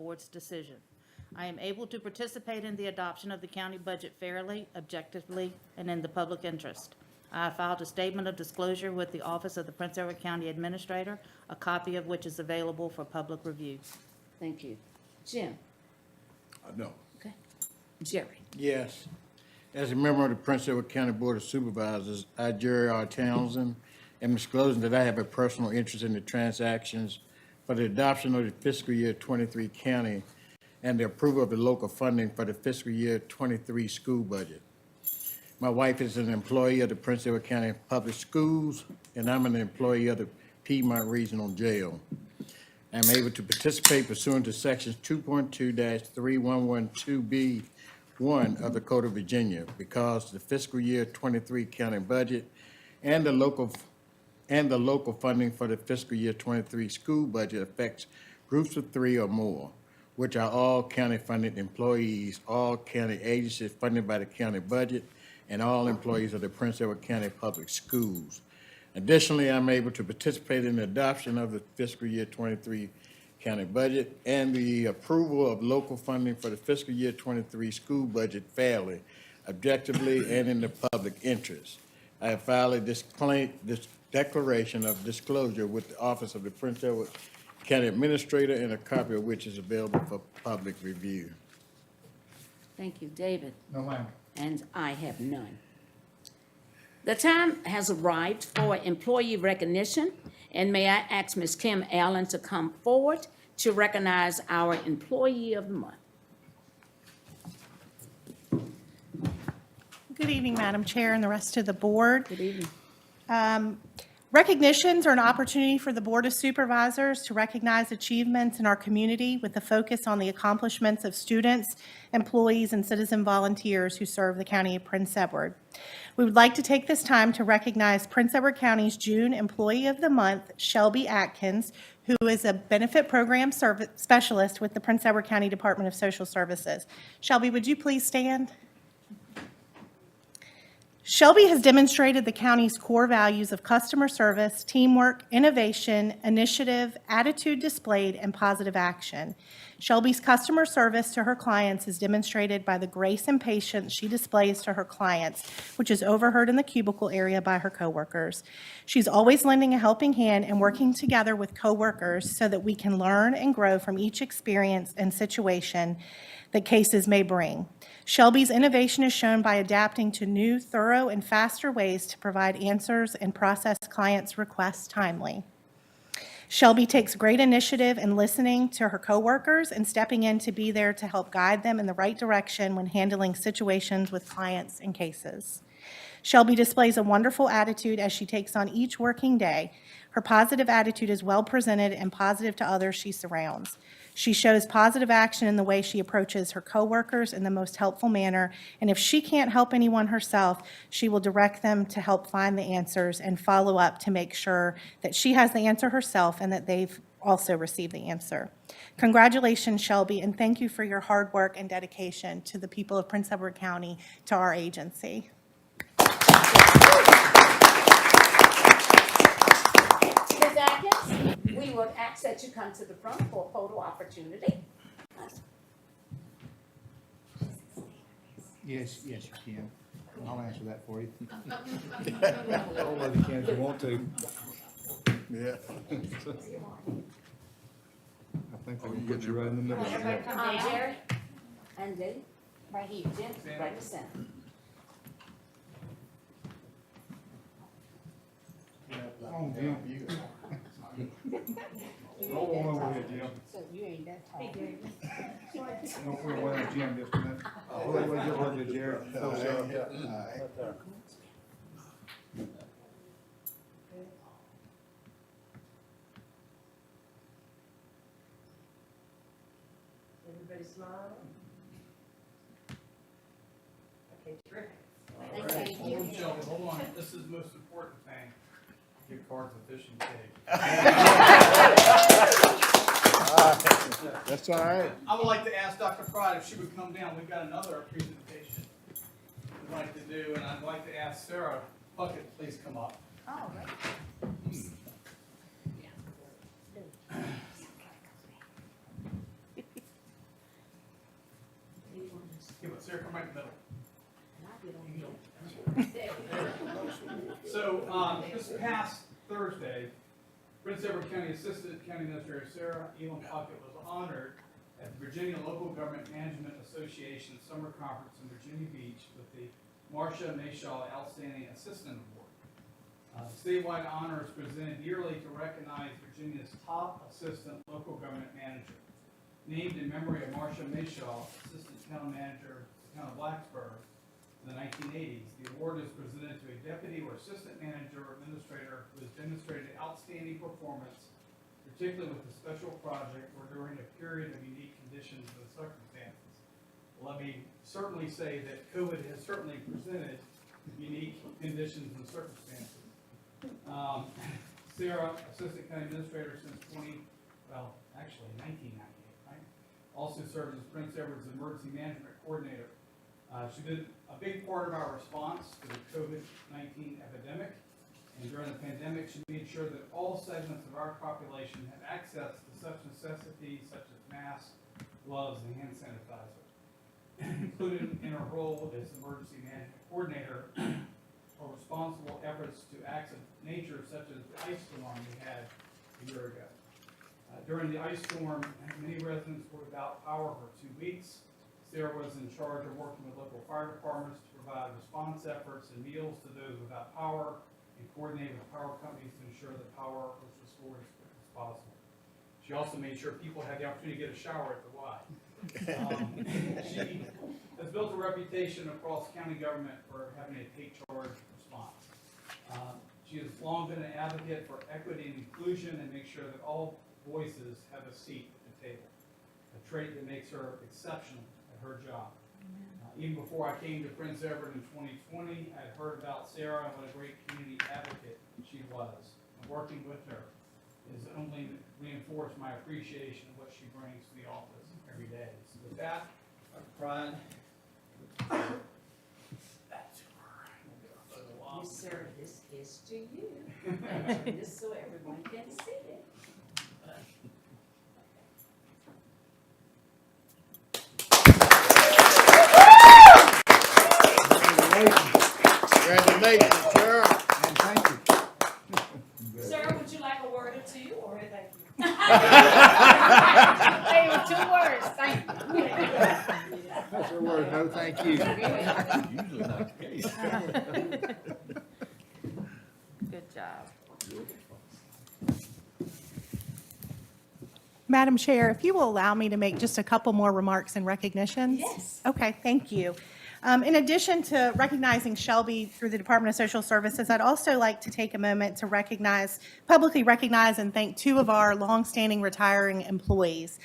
board's decision. I am able to participate in the adoption of the county budget fairly, objectively, and in the public interest. I have filed a statement of disclosure with the Office of the Prince Edward County Administrator, a copy of which is available for public review. Thank you. Jim? No. Okay. Jerry? Yes. As a member of the Prince Edward County Board of Supervisors, I, Jerry R. Townsend, am disclosing that I have a personal interest in the transactions for the adoption of the fiscal year 23 county and the approval of the local funding for the fiscal year 23 school budget. My wife is an employee of the Prince Edward County Public Schools, and I'm an employee of the Piedmont Regional Jail. I'm able to participate pursuant to sections 2.2-3112B1 of the Code of Virginia because the fiscal year 23 county budget and the local funding for the fiscal year 23 school budget affects groups of 3 or more, which are all county-funded employees, all county agencies funded by the county budget, and all employees of the Prince Edward County Public Schools. Additionally, I'm able to participate in the adoption of the fiscal year 23 county budget and the approval of local funding for the fiscal year 23 school budget fairly, objectively, and in the public interest. I have filed this declaration of disclosure with the Office of the Prince Edward County Administrator, and a copy of which is available for public review. Thank you. David? No, ma'am. And I have none. The time has arrived for employee recognition, and may I ask Ms. Kim Allen to come forward to recognize our Employee of the Month. Good evening, Madam Chair and the rest of the board. Good evening. Recognitions are an opportunity for the Board of Supervisors to recognize achievements in our community with a focus on the accomplishments of students, employees, and citizen volunteers who serve the County of Prince Edward. We would like to take this time to recognize Prince Edward County's June Employee of the Month, Shelby Atkins, who is a benefit program specialist with the Prince Edward County Department of Social Services. Shelby, would you please stand? Shelby has demonstrated the county's core values of customer service, teamwork, innovation, initiative, attitude displayed, and positive action. Shelby's customer service to her clients is demonstrated by the grace and patience she displays to her clients, which is overheard in the cubicle area by her coworkers. She's always lending a helping hand and working together with coworkers so that we can learn and grow from each experience and situation that cases may bring. Shelby's innovation is shown by adapting to new, thorough, and faster ways to provide answers and process clients' requests timely. Shelby takes great initiative in listening to her coworkers and stepping in to be there to help guide them in the right direction when handling situations with clients and cases. Shelby displays a wonderful attitude as she takes on each working day. Her positive attitude is well presented and positive to others she surrounds. She shows positive action in the way she approaches her coworkers in the most helpful manner, and if she can't help anyone herself, she will direct them to help find the answers and follow up to make sure that she has the answer herself and that they've also received the answer. Congratulations, Shelby, and thank you for your hard work and dedication to the people of Prince Edward County, to our agency. Ms. Atkins, we would ask that you come to the front for a photo opportunity. Yes, you can. I'll answer that for you. All of you can if you want to. Yeah. I think we'll put you right in the middle. Everybody come down. Jerry and Dave, right here. Jim, right to center. Come on, Jim. Roll on over here, Jim. So you ain't that tall. Don't feel well, Jim, just a minute. Roll over here, over to Jerry. Everybody smile. Okay, terrific. Thank you. Hold on, Shelby, hold on. This is the most important thing. Give cards a fishing cake. That's all right. I would like to ask Dr. Pride if she would come down. We've got another presentation we'd like to do, and I'd like to ask Sarah Puckett, please come up. All right. past Thursday, Prince Edward County Assistant County Administrator Sarah Elam Puckett was honored at the Virginia Local Government Management Association Summer Conference in Virginia Beach with the Marcia Mayshaw Outstanding Assistant Award. The statewide honor is presented yearly to recognize Virginia's top assistant local government manager. Named in memory of Marcia Mayshaw, Assistant Town Manager of the Town of Blacksburg in the 1980s, the award is presented to a deputy or assistant manager or administrator who has demonstrated outstanding performance, particularly with a special project or during a period of unique conditions and circumstances. Let me certainly say that COVID has certainly presented unique conditions and circumstances. Sarah, Assistant County Administrator since 1998, right? Also served as Prince Edward's Emergency Management Coordinator. She did a big part of our response to the COVID-19 epidemic. And during the pandemic, she made sure that all segments of our population have access to such necessities such as masks, gloves, and hand sanitizer. Included in her role as Emergency Management Coordinator are responsible efforts to acts of nature such as the ice storm we had a year ago. During the ice storm, many residents were without power for 2 weeks. Sarah was in charge of working with local fire departments to provide response efforts and meals to those without power and coordinate with power companies to ensure that power was restored as quickly as possible. She also made sure people had the opportunity to get a shower at the Y. She has built a reputation across county government for having a take charge response. She has long been an advocate for equity and inclusion and make sure that all voices have a seat at the table, a trait that makes her exceptional at her job. Even before I came to Prince Edward in 2020, I had heard about Sarah and what a great community advocate she was. And working with her has only reinforced my appreciation of what she brings to the office every day. So with that, Dr. Pride. Back to her. Yes, sir, this is to you. Just so everyone can see it. Congratulations, Sarah. And thank you. Sir, would you like a word or two, or thank you? Hey, 2 words, thank you. That's her word, no thank you. Usually not the case. Good job. Madam Chair, if you will allow me to make just a couple more remarks and recognitions? Yes. Okay, thank you. In addition to recognizing Shelby through the Department of Social Services, I'd also like to take a moment to publicly recognize and thank 2 of our longstanding retiring employees.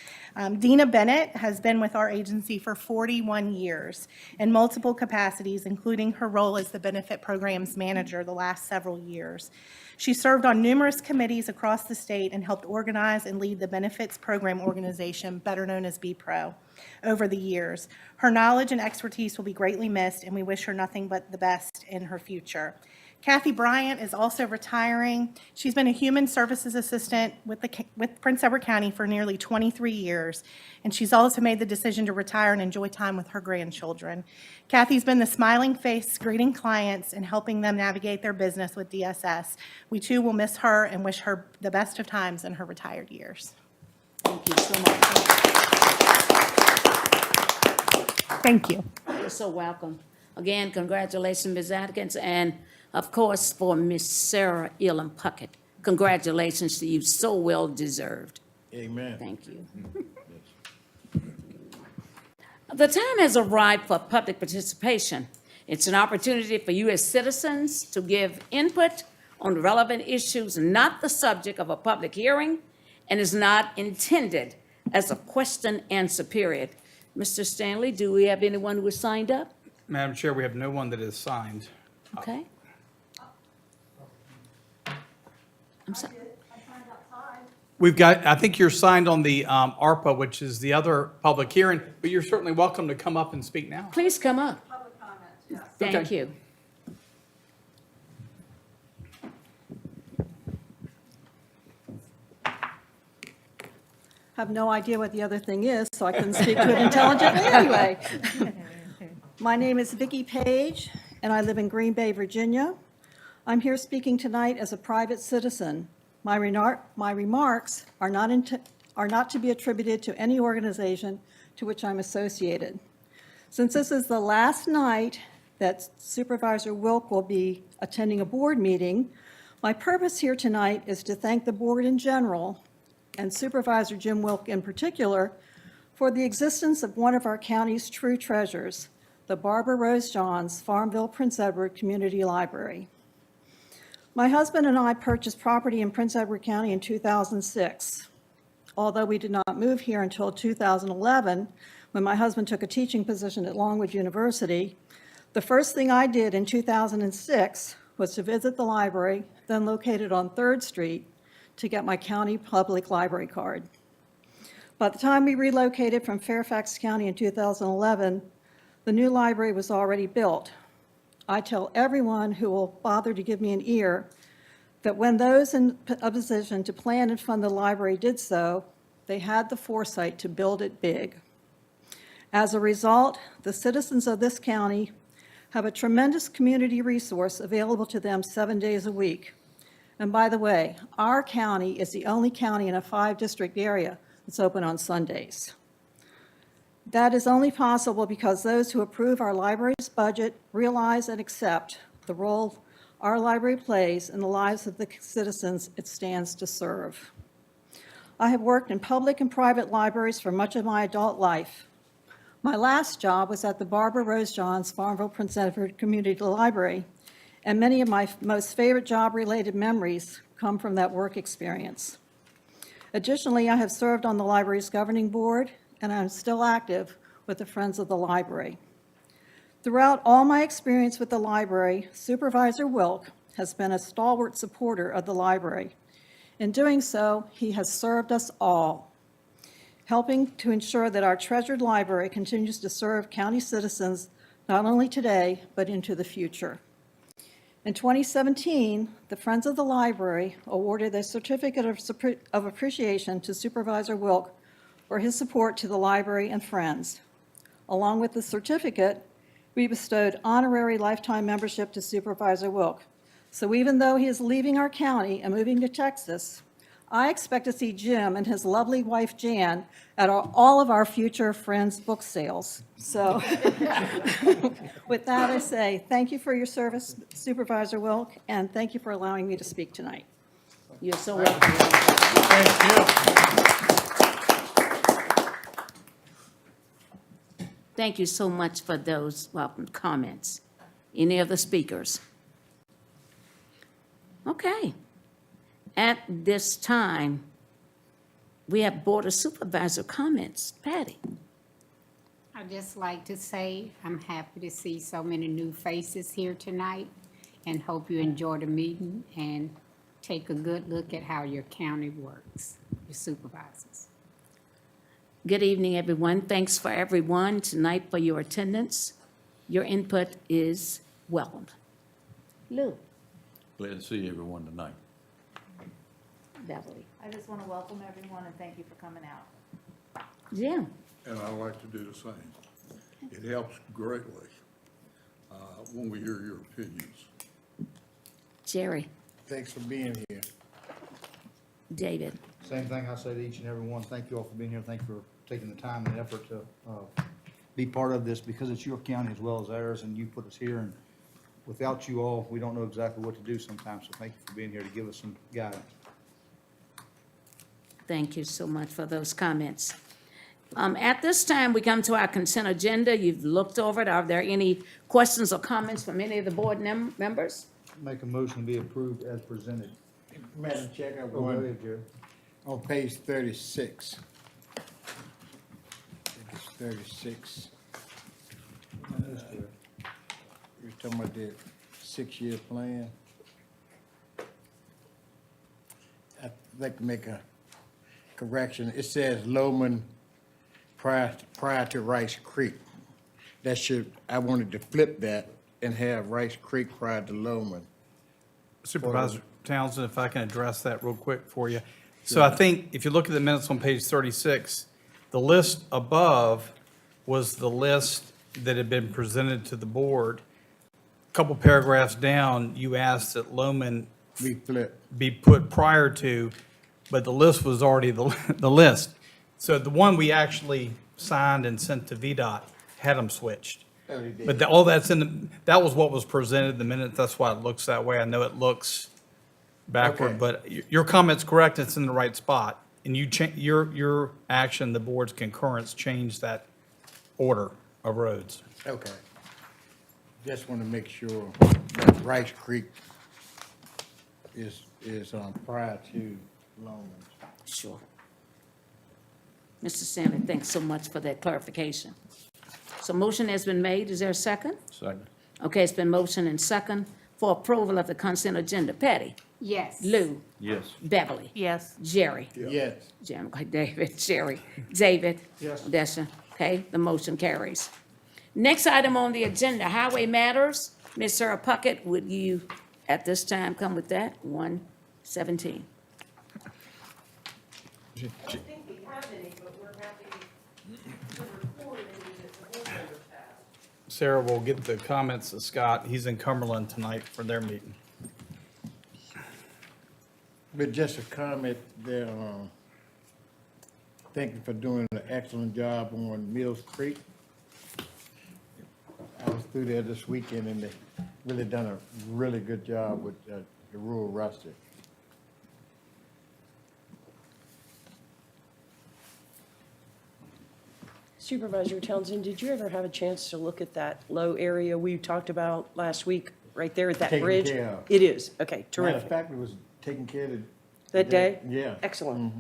Dina Bennett has been with our agency for 41 years in multiple capacities, including her role as the Benefit Programs Manager the last several years. She served on numerous committees across the state and helped organize and lead the Benefits Program Organization, better known as BPRO, over the years. Her knowledge and expertise will be greatly missed, and we wish her nothing but the best in her future. Kathy Bryant is also retiring. She's been a human services assistant with Prince Edward County for nearly 23 years, and she's also made the decision to retire and enjoy time with her grandchildren. Kathy's been the smiling face greeting clients and helping them navigate their business with DSS. We too will miss her and wish her the best of times in her retired years. Thank you so much. Thank you. You're so welcome. Again, congratulations, Ms. Atkins, and of course, for Miss Sarah Elam Puckett. Congratulations to you, so well deserved. Amen. Thank you. The time has arrived for public participation. It's an opportunity for you as citizens to give input on relevant issues not the subject of a public hearing and is not intended as a question-answer period. Mr. Stanley, do we have anyone who has signed up? Madam Chair, we have no one that is signed. Okay. I'm sorry. We've got, I think you're signed on the ARPA, which is the other public hearing, but you're certainly welcome to come up and speak now. Please come up. Public comment, yes. Thank Okay. you. Have no idea what the other thing is, so I couldn't speak to it intelligently anyway. My name is Vicki Page, and I live in Green Bay, Virginia. I'm here speaking tonight as a private citizen. My remarks are not to be attributed to any organization to which I'm associated. Since this is the last night that Supervisor Wilk will be attending a board meeting, my purpose here tonight is to thank the board in general, and Supervisor Jim Wilk in particular, for the existence of one of our county's true treasures, the Barbara Rose Johns Farmville Prince Edward Community Library. My husband and I purchased property in Prince Edward County in 2006. Although we did not move here until 2011, when my husband took a teaching position at Longwood University, the first thing I did in 2006 was to visit the library, then located on 3rd Street, to get my county public library card. By the time we relocated from Fairfax County in 2011, the new library was already built. I tell everyone who will bother to give me an ear that when those in a position to plan and fund the library did so, they had the foresight to build it big. As a result, the citizens of this county have a tremendous community resource available to them 7 days a week. And by the way, our county is the only county in a 5-district area that's open on Sundays. That is only possible because those who approve our library's budget realize and accept the role our library plays in the lives of the citizens it stands to serve. I have worked in public and private libraries for much of my adult life. My last job was at the Barbara Rose Johns Farmville Prince Edward Community Library, and many of my most favorite job-related memories come from that work experience. Additionally, I have served on the library's governing board, and I'm still active with the Friends of the Library. Throughout all my experience with the library, Supervisor Wilk has been a stalwart supporter of the library. In doing so, he has served us all, helping to ensure that our treasured library continues to serve county citizens not only today, but into the future. In 2017, the Friends of the Library awarded a certificate of appreciation to Supervisor Wilk for his support to the library and Friends. Along with the certificate, we bestowed honorary lifetime membership to Supervisor Wilk. So even though he is leaving our county and moving to Texas, I expect to see Jim and his lovely wife Jan at all of our future Friends book sales. So with that, I say thank you for your service, Supervisor Wilk, and thank you for allowing me to speak tonight. You're so welcome. Thank you so much for those comments. Any of the speakers? Okay. At this time, we have Board of Supervisor comments. Patty? I'd just like to say I'm happy to see so many new faces here tonight and hope you enjoy the meeting and take a good look at how your county works, your supervisors. Good evening, everyone. Thanks for everyone tonight for your attendance. Your input is welcomed. Lou? Glad to see everyone tonight. Beverly? I just want to welcome everyone and thank you for coming out. Jim? And I'd like to do the same. It helps greatly when we hear your opinions. Jerry? Thanks for being here. David? Same thing I say to each and every one. Thank you all for being here. Thank you for taking the time and effort to be part of this because it's your county as well as ours and you put us here. And without you all, we don't know exactly what to do sometimes. So thank you for being here to give us some guidance. Thank you so much for those comments. At this time, we come to our consent agenda. You've looked over it. Are there any questions or comments from any of the board members? Make a motion to be approved as presented. Madam Chair, I have Oh, go one ahead, Jerry. on page 36. It's 36. You're talking about the 6-year plan. I'd like to make a correction. It says Loman prior to Rice Creek. That should, I wanted to flip that and have Rice Creek prior to Loman. Supervisor Townsend, if I can address that real quick for you. So I think if you look at the minutes on page 36, the list above was the list that had been presented to the board. couple paragraphs down, you asked that Loman We flip. be put prior to, but the list was already the list. So the one we actually signed and sent to VDOT had them switched. Oh, they did. But all that's that was what was presented in the minutes. That's why it looks that way. I know it looks backward, Okay. but your comment's correct. It's in the right spot. And your action, the board's concurrence changed that order of roads. Okay. Just want to make sure that Rice Creek is prior to Longman. Sure. Mr. Stanley, thanks so much for that clarification. So motion has been made. Is there a second? Second. Okay, it's been motion and second for approval of the consent agenda. Patty? Yes. Lou? Yes. Beverly? Yes. Jerry? Yes. Jim, David, Jerry, David. Yes. Desha, okay, the motion carries. Next item on the agenda, Highway Matters. Ms. Sarah Puckett, would you at this time come with that? 117. Sarah will get the comments to Scott. He's in Cumberland tonight for their meeting. But just a comment there, thank you for doing an excellent job on Mills Creek. I was through there this weekend and they really done a really good job with the rural rustic. Supervisor Townsend, did you ever have a chance to look at that low area we talked about last week, right there at that Taken bridge? care of. It is, okay, Matter of terrific. fact, it was taken care of. That day? Yeah. Excellent.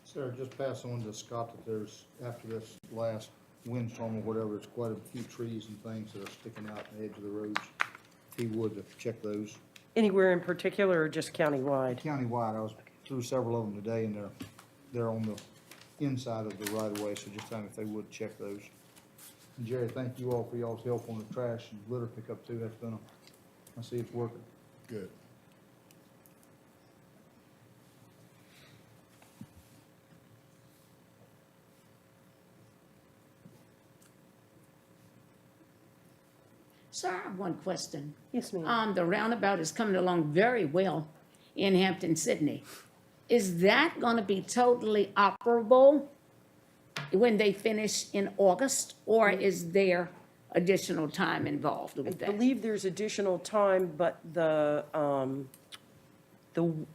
Sarah, just pass on to Scott that there's, after this last windstorm or whatever, it's quite a few trees and things that are sticking out in the edge of the roads. If he would, to check those. Anywhere in particular or just countywide? Countywide, I was through several of them today, and they're on the inside of the right of way, so just tell them if they would check those. And Jerry, thank you all for y'all's help on the trash and litter pickup too. That's been I see it's working. Good. Sir, I have one question. Yes, ma'am. The roundabout is coming along very well in Hampton, Sydney. Is that going to be totally operable when they finish in August, or is there additional time involved I with that? believe there's additional time, but the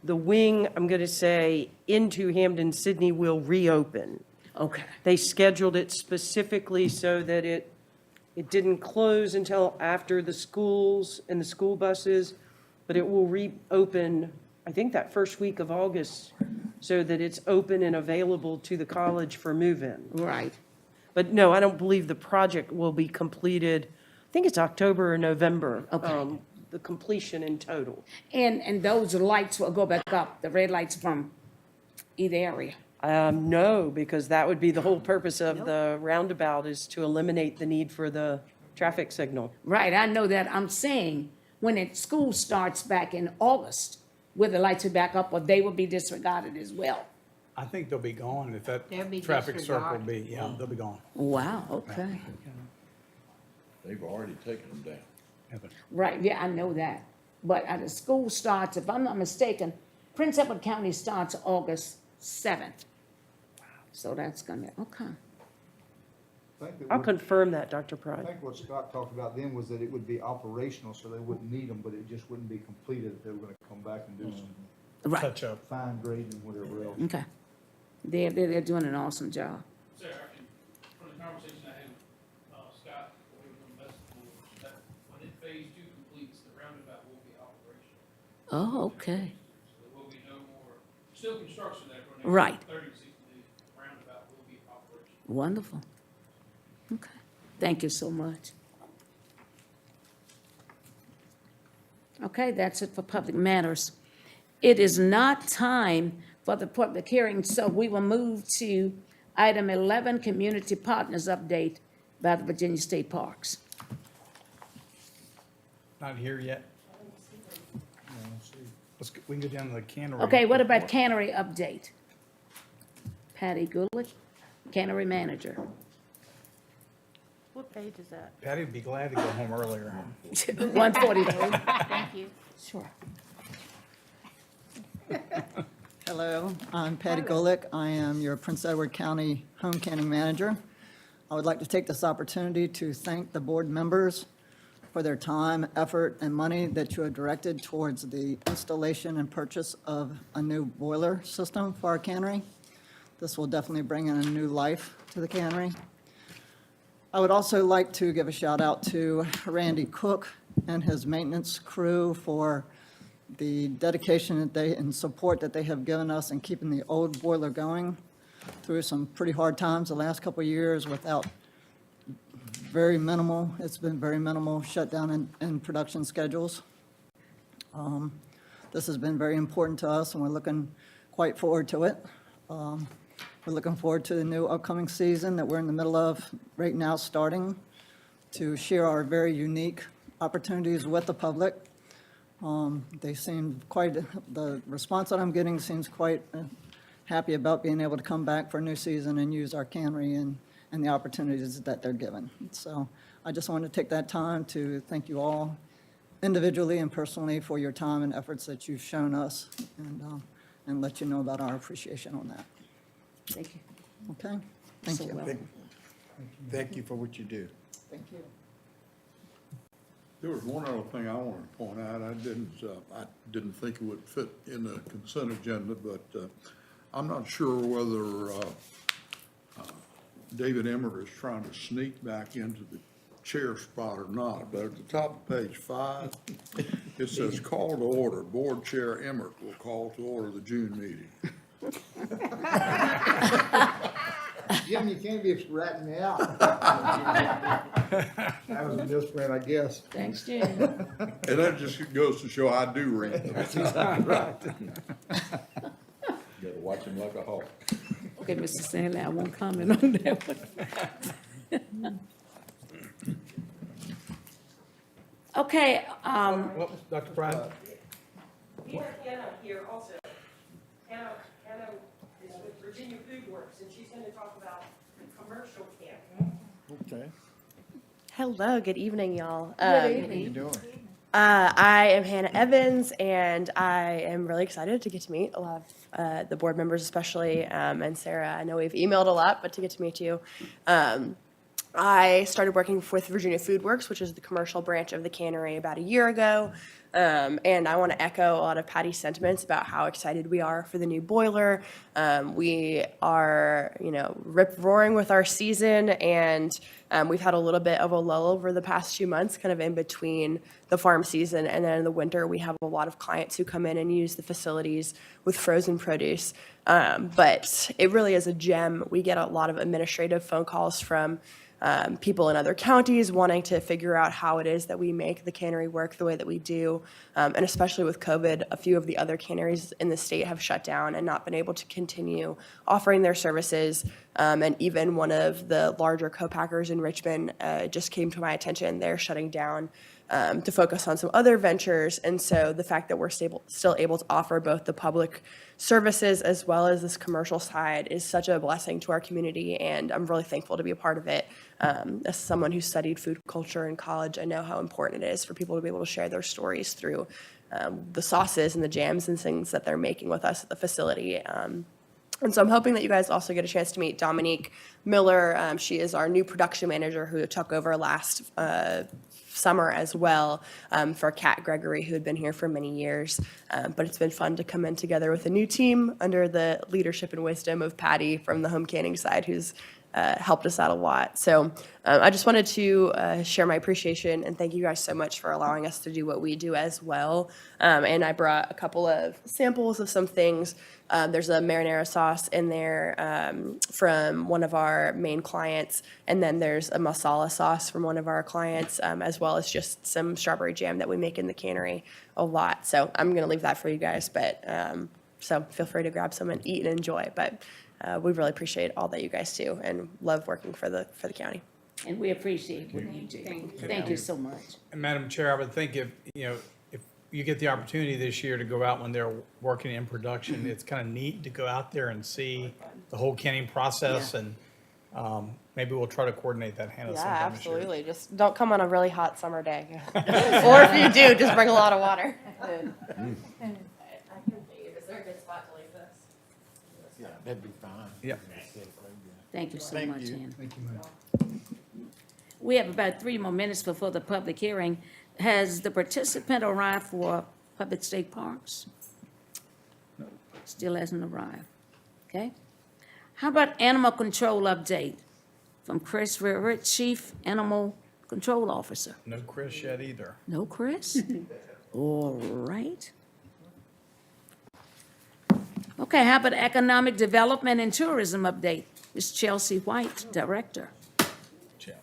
wing, I'm going to say, into Hamden, Sydney will reopen. Okay, They scheduled it specifically so that it didn't close until after the schools and the school buses, but it will reopen, I think, that first week of August, so that it's open and available to the college for move-in. right. But no, I don't believe the project will be completed, I think it's October or November. Okay. The completion in total. And those lights will go back up, the red lights from either area? No, because that would be the whole purpose of the roundabout, is to eliminate the need for the traffic signal. Right, I know that. I'm saying, when school starts back in August, will the lights be back up, or they will be disregarded as well? I think they'll be gone if that They'll be traffic circle disregarded. be, yeah, they'll be gone. Wow, okay. They've already taken them down. Right, yeah, I know that. But the school starts, if I'm not mistaken, Prince Edward County starts August 7th. So that's gonna, okay. I think that I'll would- confirm that, Dr. I Pride. think what Scott talked about then was that it would be operational, so they wouldn't need them, but it just wouldn't be completed if they were gonna come back and do some Right, Touch up. fine grading and whatever else. okay. They're doing an awesome job. Sarah, from the conversation I had with Scott, we were doing best, that when phase 2 completes, the roundabout will be operational. Oh, okay. So there will be no more, still construction there for the Right. next 30 to 60 days. Roundabout will be operational. Wonderful. Okay, thank you so much. Okay, that's it for public matters. It is not time for the public hearing, so we will move to item 11, Community Partners Update by the Virginia State Parks. Not here yet. We can go down to the cannery. Okay, what about cannery update? Patty Gulick, cannery manager. What page is that? Patty would be glad to go home earlier. 142. Thank you. Sure. Hello, I'm Patty Golick. I am your Prince Edward County home canning manager. I would like to take this opportunity to thank the board members for their time, effort, and money that you have directed towards the installation and purchase of a new boiler system for our cannery. This will definitely bring in a new life to the cannery. I would also like to give a shout out to Randy Cook and his maintenance crew for the dedication that they and support that they have given us in keeping the old boiler going through some pretty hard times the last couple of years without it's been very minimal shutdown in production schedules. This has been very important to us, and we're looking quite forward to it. We're looking forward to the new upcoming season that we're in the middle of right now, starting to share our very unique opportunities with the public. They seem the response that I'm getting seems quite happy about being able to come back for a new season and use our cannery and the opportunities that they're given. So I just wanted to take that time to thank you all individually and personally for your time and efforts that you've shown us and let you know about our appreciation on that. Thank you. Okay? Thank So you. welcome. Thank you for what you do. Thank you. There was one other thing I wanted to point out. I didn't think it would fit in the consent agenda, but I'm not sure whether David Emmert is trying to sneak back into the chair spot or not, but at the top of page 5, it says, "Call to order. Board Chair Emmert will call to order the June meeting." Jim, you can't be ratting me out. That was a misprint, I guess. Thanks, Jim. And that just goes to show I do read them. That's exactly right. You gotta watch him like a hawk. Okay, Mr. Stanley, I won't comment on that one. Okay, Dr. Pride? We have Hannah here also. Hannah is with Virginia Food Works, and she's going to talk about the commercial camp. Okay. Hello, good evening, y'all. How you doing? I am Hannah Evans, and I am really excited to get to meet a lot of the board members, especially, and Sarah. I know we've emailed a lot, but to get to meet you. I started working with Virginia Food Works, which is the commercial branch of the cannery, about a year ago. And I want to echo a lot of Patty's sentiments about how excited we are for the new boiler. We are, rip-roaring with our season, and we've had a little bit of a lull over the past few months, kind of in between the farm season, and then in the winter, we have a lot of clients who come in and use the facilities with frozen produce. But it really is a gem. We get a lot of administrative phone calls from people in other counties wanting to figure out how it is that we make the cannery work the way that we do. And especially with COVID, a few of the other canneries in the state have shut down and not been able to continue offering their services. And even one of the larger co-packers in Richmond just came to my attention. They're shutting down to focus on some other ventures. And so the fact that we're still able to offer both the public services as well as this commercial side is such a blessing to our community, and I'm really thankful to be a part of it. As someone who studied food culture in college, I know how important it is for people to be able to share their stories through the sauces and the jams and things that they're making with us at the facility. And so I'm hoping that you guys also get a chance to meet Dominique Miller. She is our new production manager who took over last summer as well for Kat Gregory, who had been here for many years. But it's been fun to come in together with a new team under the leadership and wisdom of Patty from the home canning side, who's helped us out a lot. So I just wanted to share my appreciation and thank you guys so much for allowing us to do what we do as well. And I brought a couple of samples of some things. There's a marinara sauce in there from one of our main clients, and then there's a masala sauce from one of our clients, as well as just some strawberry jam that we make in the cannery a lot. So I'm going to leave that for you guys, but so feel free to grab some and eat and enjoy. But we really appreciate all that you guys do and love working for the county. And we appreciate what you do. Thank you so much. And Madam Chair, I would think if you get the opportunity this year to go out when they're working in production, it's kind of neat to go out there and see the whole canning process, and maybe we'll try to coordinate that, Hannah, Yeah, sometime this year. absolutely. Just don't come on a really hot summer day. Or if you do, just bring a lot of water. I can Is there a good spot to leave this? Yeah, that'd be fine. Yep. Thank you so Thank much, you. Hannah. Thank you, ma'am. We have about 3 more minutes before the public hearing. Has the participant arrived for public state parks? Still hasn't arrived. Okay. How about animal control update from Chris Rivera, Chief Animal Control Officer? No Chris yet either. No, Chris? All right. Okay, how about economic development and tourism update? Ms. Chelsea White, Director. Chelsea.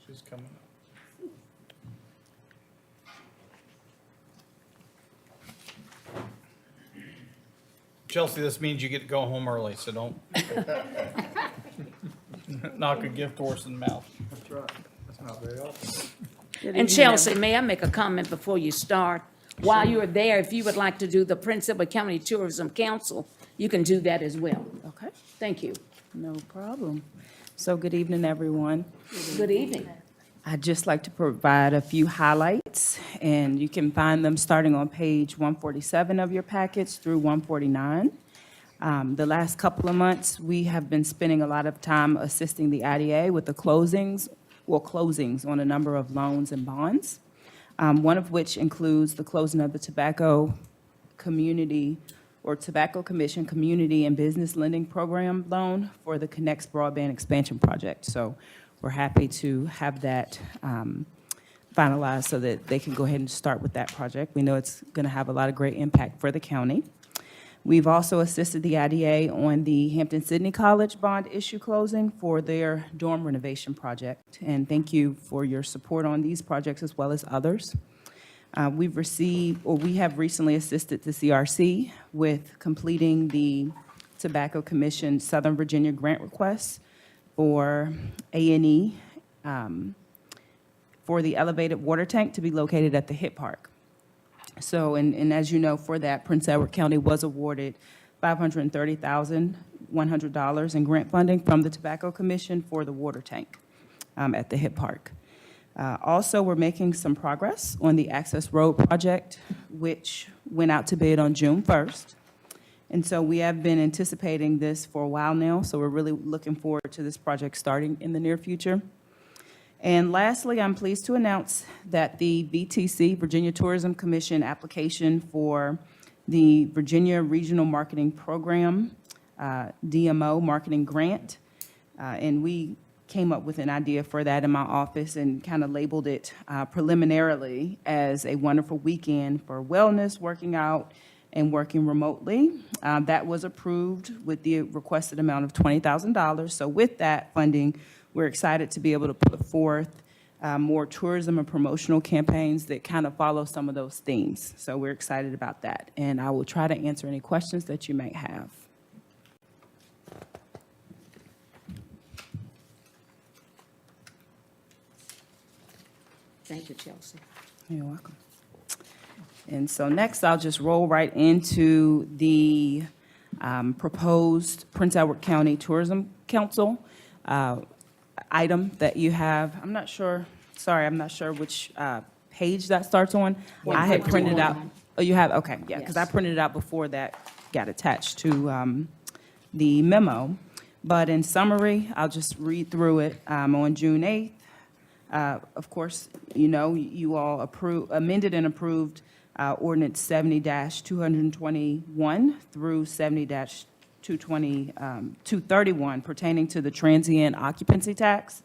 She's coming up. Chelsea, this means you get to go home early, so don't knock a gift horse in the mouth. That's right. That's not very often. And Chelsea, may I make a comment before you start? While you're there, if you would like to do the Prince Edward County Tourism Council, you can do that as well. Okay, Thank you. no problem. So good evening, everyone. Good evening. I'd just like to provide a few highlights, and you can find them starting on page 147 of your package through 149. The last couple of months, we have been spending a lot of time assisting the IDA with the closings on a number of loans and bonds, one of which includes the closing of the Tobacco Commission Community and Business Lending Program loan for the Connects Broadband Expansion Project. So we're happy to have that finalized so that they can go ahead and start with that project. We know it's going to have a lot of great impact for the county. We've also assisted the IDA on the Hampton-Sydney College bond issue closing for their dorm renovation project. And thank you for your support on these projects as well as others. We have recently assisted the CRC with completing the Tobacco Commission Southern Virginia grant request for A&E for the elevated water tank to be located at the Hit Park. So, and as you know, for that, Prince Edward County was awarded $530,100 in grant funding from the Tobacco Commission for the water tank at the Hit Park. Also, we're making some progress on the Access Road project, which went out to bid on June 1st. And so we have been anticipating this for a while now, so we're really looking forward to this project starting in the near future. And lastly, I'm pleased to announce that the VTC, Virginia Tourism Commission application for the Virginia Regional Marketing Program, DMO Marketing Grant, and we came up with an idea for that in my office and kind of labeled it preliminarily as a wonderful weekend for wellness, working out, and working remotely. That was approved with the requested amount of $20,000. So with that funding, we're excited to be able to put forth more tourism and promotional campaigns that kind of follow some of those themes. So we're excited about that. And I will try to answer any questions that you may have. Thank you, Chelsea. You're welcome. And so next, I'll just roll right into the proposed Prince Edward County Tourism Council item that you have. I'm not sure which page that starts on. I had printed out, oh, you have, okay, yeah, because I printed it out before that got attached to the memo. But in summary, I'll just read through it. On June 8th, of course, you know, you all amended and approved ordinance 70-221 through 70-231 pertaining to the transient occupancy tax.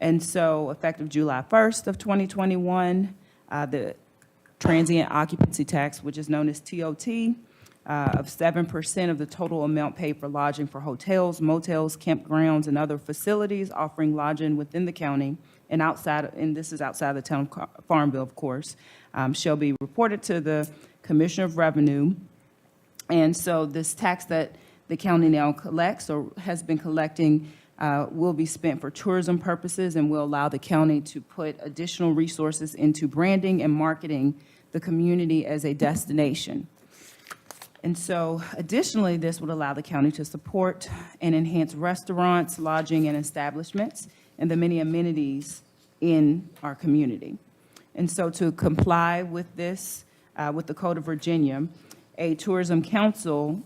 And so effective July 1st of 2021, the transient occupancy tax, which is known as TOT, of 7% of the total amount paid for lodging for hotels, motels, campgrounds, and other facilities offering lodging within the county and outside, and this is outside the town of Farmville, of course, shall be reported to the Commissioner of Revenue And so this tax that the county now collects or has been collecting will be spent for tourism purposes and will allow the county to put additional resources into branding and marketing the community as a destination. And so additionally, this would allow the county to support and enhance restaurants, lodging, and establishments, and the many amenities in our community. And so to comply with this, with the Code of Virginia, a tourism council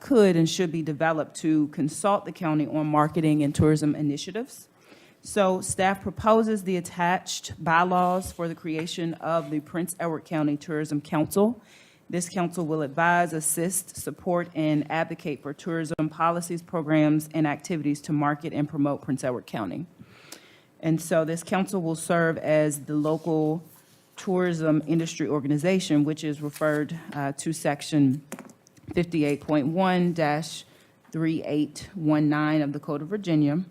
could and should be developed to consult the county on marketing and tourism initiatives. So staff proposes the attached bylaws for the creation of the Prince Edward County Tourism Council. This council will advise, assist, support, and advocate for tourism policies, programs, and activities to market and promote Prince Edward County. And so this council will serve as the local tourism industry organization, which is referred to Section 58.1-3819 of the Code of Virginia.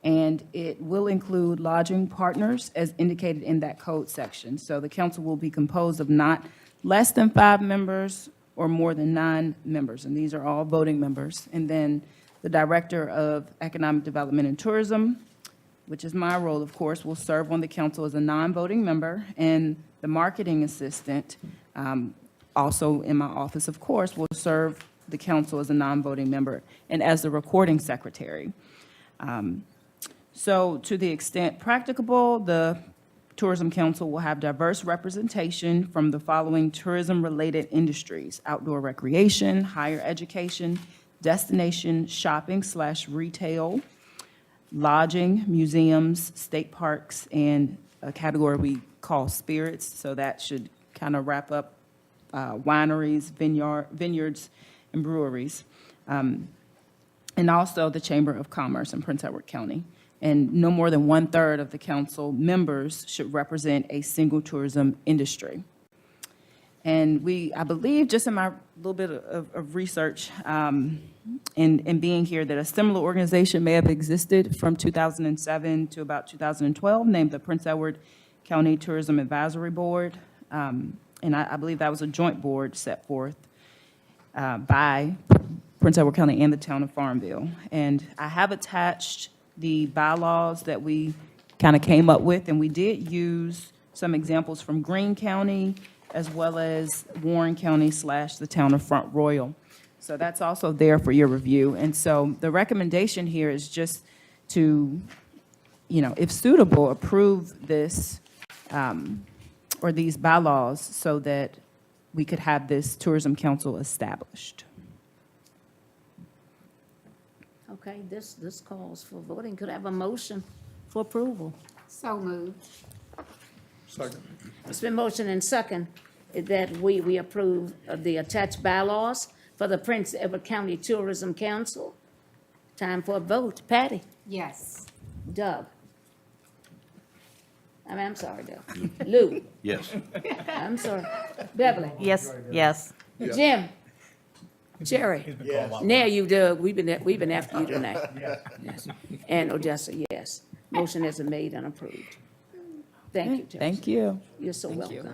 And it will include lodging partners as indicated in that code section. So the council will be composed of not less than 5 members or more than 9 members, and these are all voting members. And then the Director of Economic Development and Tourism, which is my role, of course, will serve on the council as a non-voting member, and the marketing assistant, also in my office, of course, will serve the council as a non-voting member and as the recording secretary. So to the extent practicable, the Tourism Council will have diverse representation from the following tourism-related industries: outdoor recreation, higher education, destination shopping/retail, lodging, museums, state parks, and a category we call spirits. So that should kind of wrap up wineries, vineyards, and breweries. And also the Chamber of Commerce in Prince Edward County. And no more than 1/3 of the council members should represent a single tourism industry. And I believe, just in my little bit of research and being here, that a similar organization may have existed from 2007 to about 2012, named the Prince Edward County Tourism Advisory Board. And I believe that was a joint board set forth by Prince Edward County and the town of Farmville. And I have attached the bylaws that we kind of came up with, and we did use some examples from Greene County as well as Warren County / the town of Front Royal. So that's also there for your review. And so the recommendation here is just to, if suitable, approve this or these bylaws so that we could have this tourism council established. Okay, this calls for voting. Could I have a motion for approval? So moved. Second. It's been motion and second that we approve of the attached bylaws for the Prince Edward County Tourism Council. Time for a vote. Patty? Yes. Doug? I'm sorry, Doug. Lou? Yes. I'm sorry. Beverly? Yes, yes. Jim? Jerry? Now you, Doug, we've been after you tonight. Yes. And Odessa, yes. Motion has been made and approved. Thank you, Judge. Thank you. You're so welcome.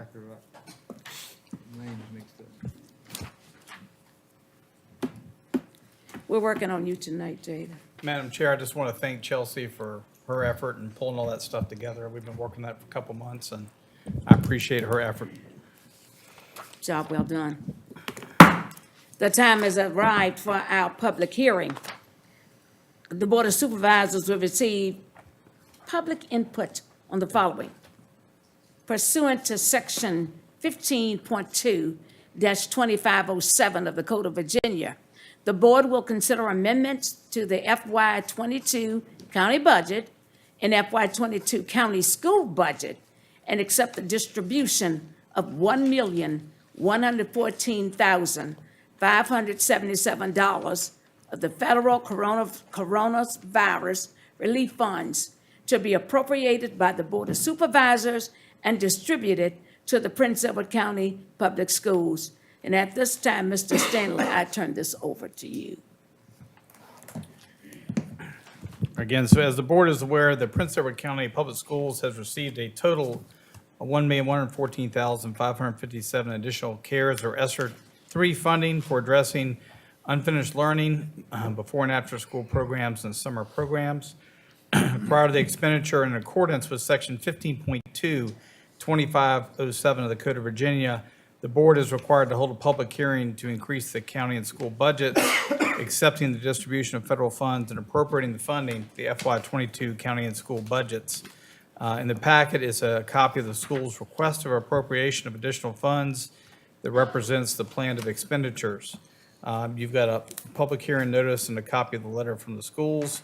We're working on you tonight, Jada. Madam Chair, I just want to thank Chelsea for her effort in pulling all that stuff together. We've been working that for a couple months, and I appreciate her effort. Job well done. The time has arrived for our public hearing. The Board of Supervisors will receive public input on the following. Pursuant to Section 15.2-2507 of the Code of Virginia, the board will consider amendments to the FY22 county budget and FY22 county school budget and accept the distribution of $1,114,577 of the federal coronavirus relief funds to be appropriated by the Board of Supervisors and distributed to the Prince Edward County Public Schools. And at this time, Mr. Stanley, I turn this over to you. Again, so as the board is aware, the Prince Edward County Public Schools has received a total of $1,114,557 additional CARES or ESSER 3, funding for addressing unfinished learning before and after school programs and summer programs. Prior to the expenditure, in accordance with Section 15.2, 2507 of the Code of Virginia, the board is required to hold a public hearing to increase the county and school budgets, accepting the distribution of federal funds and appropriating the funding for the FY22 county and school budgets. In the packet is a copy of the school's request of appropriation of additional funds that represents the plan of expenditures. You've got a public hearing notice and a copy of the letter from the schools.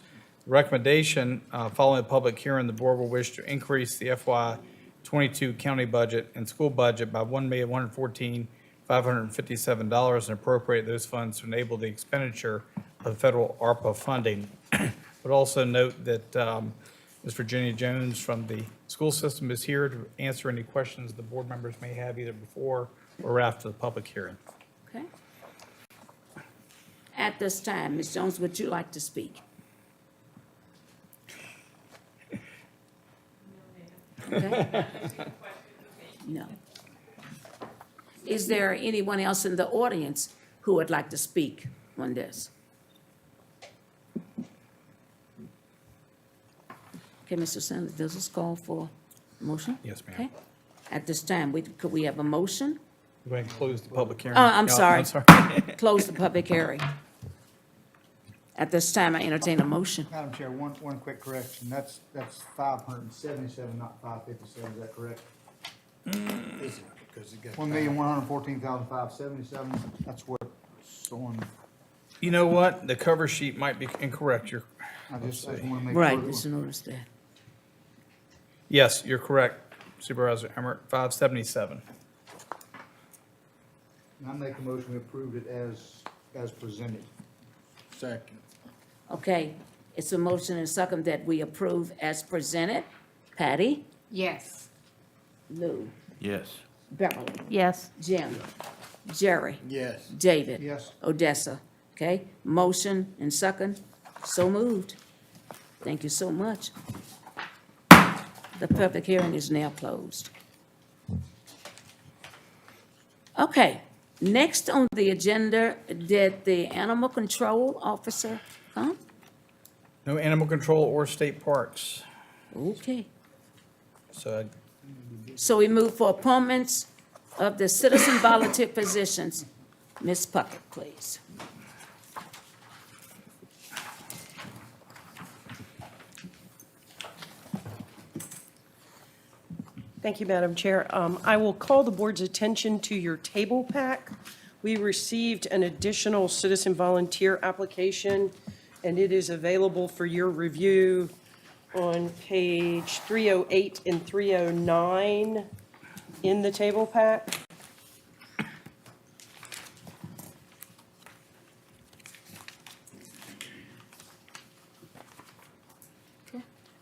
Recommendation, following the public hearing, the board will wish to increase the FY22 county budget and school budget by $1,114,557 and appropriate those funds to enable the expenditure of federal ARPA funding. But also note that Ms. Virginia Jones from the school system is here to answer any questions the board members may have either before or after the public hearing. Okay. At this time, Ms. Jones, would you like to speak? Okay. No. Is there anyone else in the audience who would like to speak on this? Okay, Mr. Sanders, does this call for a motion? Yes, ma'am. Okay. At this time, could we have a motion? Go ahead and close the public hearing. I'm No, sorry. I'm sorry. Close the public hearing. At this time, I entertain a motion. Madam Chair, one quick correction. That's 577, not 557, is that correct? Because it got 1,114,577, that's what's on, You know what? The cover sheet might be incorrect. I just want to make sure. Right, that just notice that. Yes, you're correct, Supervisor Emmert, 577. I make a motion we approve it as presented. second. Okay, it's a motion and second that we approve as presented. Patty? Yes. Lou? Yes. Beverly? Yes. Jim? Jerry? Yes. David? Yes. Odessa? Okay, motion and second, so moved. Thank you so much. The public hearing is now closed. Okay, next on the agenda, did the animal control officer come? No animal control or state parks. Okay, So so we move for appointments of the citizen volunteer positions. Ms. Puckett, please. Thank you, Madam Chair. I will call the board's attention to your table pack. We received an additional citizen volunteer application, and it is available for your review on page 308 and 309 in the table pack.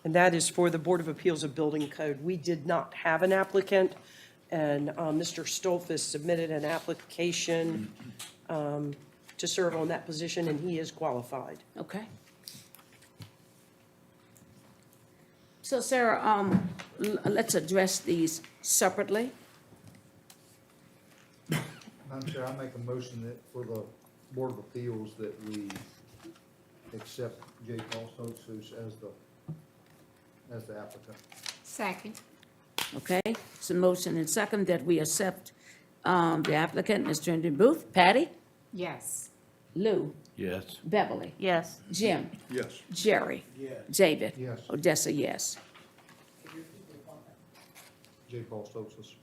And that is for the Board of Appeals of Building Code. We did not have an applicant, and Mr. Stolfus submitted an application to serve on that position, and he is qualified. Okay. So Sarah, let's address these separately. Madam Chair, I make a motion that for the Board of Appeals that we accept J. Paul Stokes as the applicant. Second. Okay, it's a motion and second that we accept the applicant, Ms. Trinity Booth. Patty? Yes. Lou? Yes. Beverly? Yes. Jim? Yes. Jerry? Yes. David? Yes. Odessa, yes. J. Paul Stokes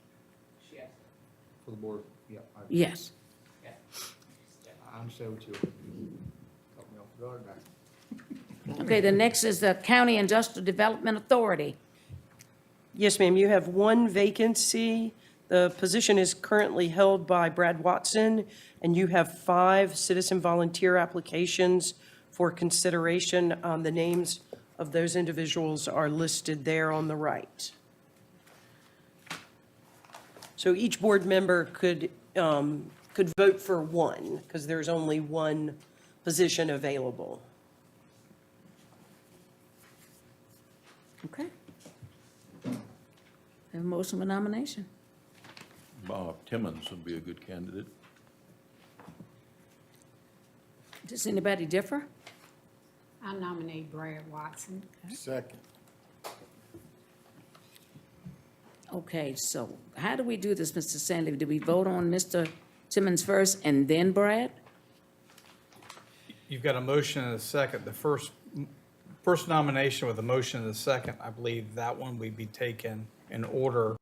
for the board, yeah. Yes. I understand what you, caught me off guard now. Okay, the next is the County Industrial Development Authority. Yes, ma'am, you have one vacancy. The position is currently held by Brad Watson, and you have 5 citizen volunteer applications for consideration. The names of those individuals are listed there on the right. So each board member could vote for one, because there's only one position available. Okay. Have a motion for nomination. Bob Timmons would be a good candidate. Does anybody differ? I nominate Brad Watson. Second. Okay, so how do we do this, Mr. Sandley? Do we vote on Mr. Timmons first and then Brad? You've got a motion and a second. The first nomination with a motion and a second, I believe that one would be taken in order.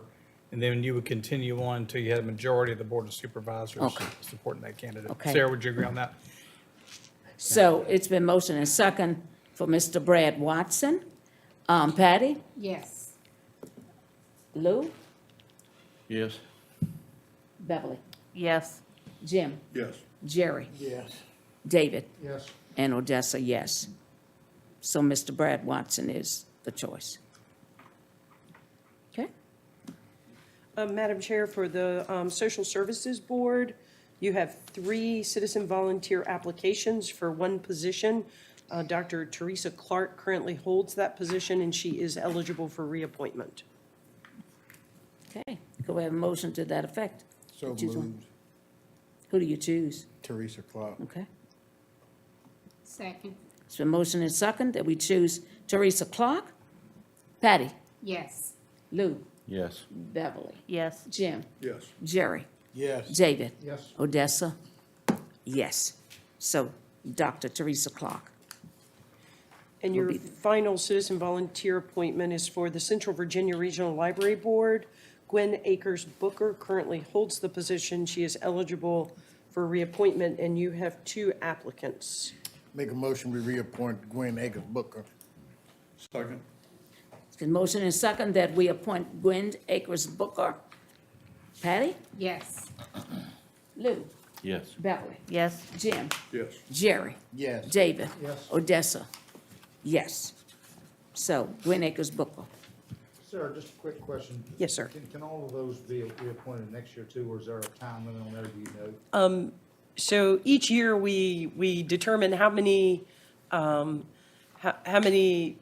And then you would continue on until you had a majority of the Board of Supervisors Okay. supporting that candidate. Okay. Sarah, would you agree on that? So it's been motion and second for Mr. Brad Watson. Patty? Yes. Lou? Yes. Beverly? Yes. Jim? Yes. Jerry? Yes. David? Yes. And Odessa, yes. So Mr. Brad Watson is the choice. Okay? Madam Chair, for the Social Services Board, you have 3 citizen volunteer applications for 1 position. Dr. Teresa Clark currently holds that position, and she is eligible for reappointment. Okay, go we have a motion to that effect? So Choose one. moved. Who do you choose? Teresa Clark. Okay. Second. It's been motion and second that we choose Teresa Clark. Patty? Yes. Lou? Yes. Beverly? Yes. Jim? Yes. Jerry? Yes. David? Yes. Odessa? Yes. So Dr. Teresa Clark. And your final citizen volunteer appointment is for the Central Virginia Regional Library Board. Gwen Akers Booker currently holds the position. She is eligible for reappointment, and you have 2 applicants. Make a motion, we reappoint Gwen Akers Booker. Second. It's been motion and second that we appoint Gwen Akers Booker. Patty? Yes. Lou? Yes. Beverly? Yes. Jim? Yes. Jerry? Yes. David? Yes. Odessa? Yes. So Gwen Akers Booker. Sarah, just a quick question. Yes, sir. Can all of those be reappointed next year too, or is there a time limit on that, do you know? So each year, we determine how many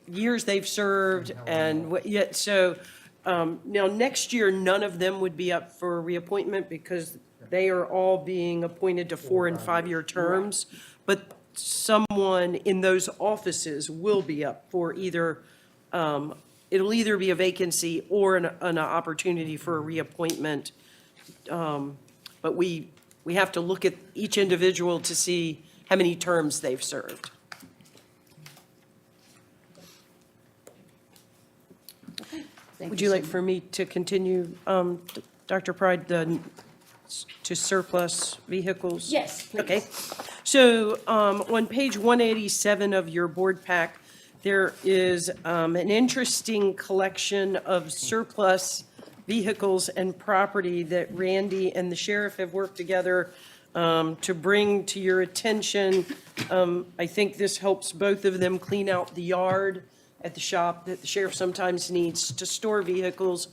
years they've served and what, yeah, so, now, next year, none of them would be up for reappointment because they are all being appointed to 4- and 5-year terms. But someone in those offices will be up for either, it'll either be a vacancy or an opportunity for a reappointment. But we have to look at each individual to see how many terms they've served. Thank Would you like for me to continue, Dr. Pride, to surplus vehicles? Yes, please. Okay. So on page 187 of your board pack, there is an interesting collection of surplus vehicles and property that Randy and the sheriff have worked together to bring to your attention. I think this helps both of them clean out the yard at the shop that the sheriff sometimes needs to store vehicles,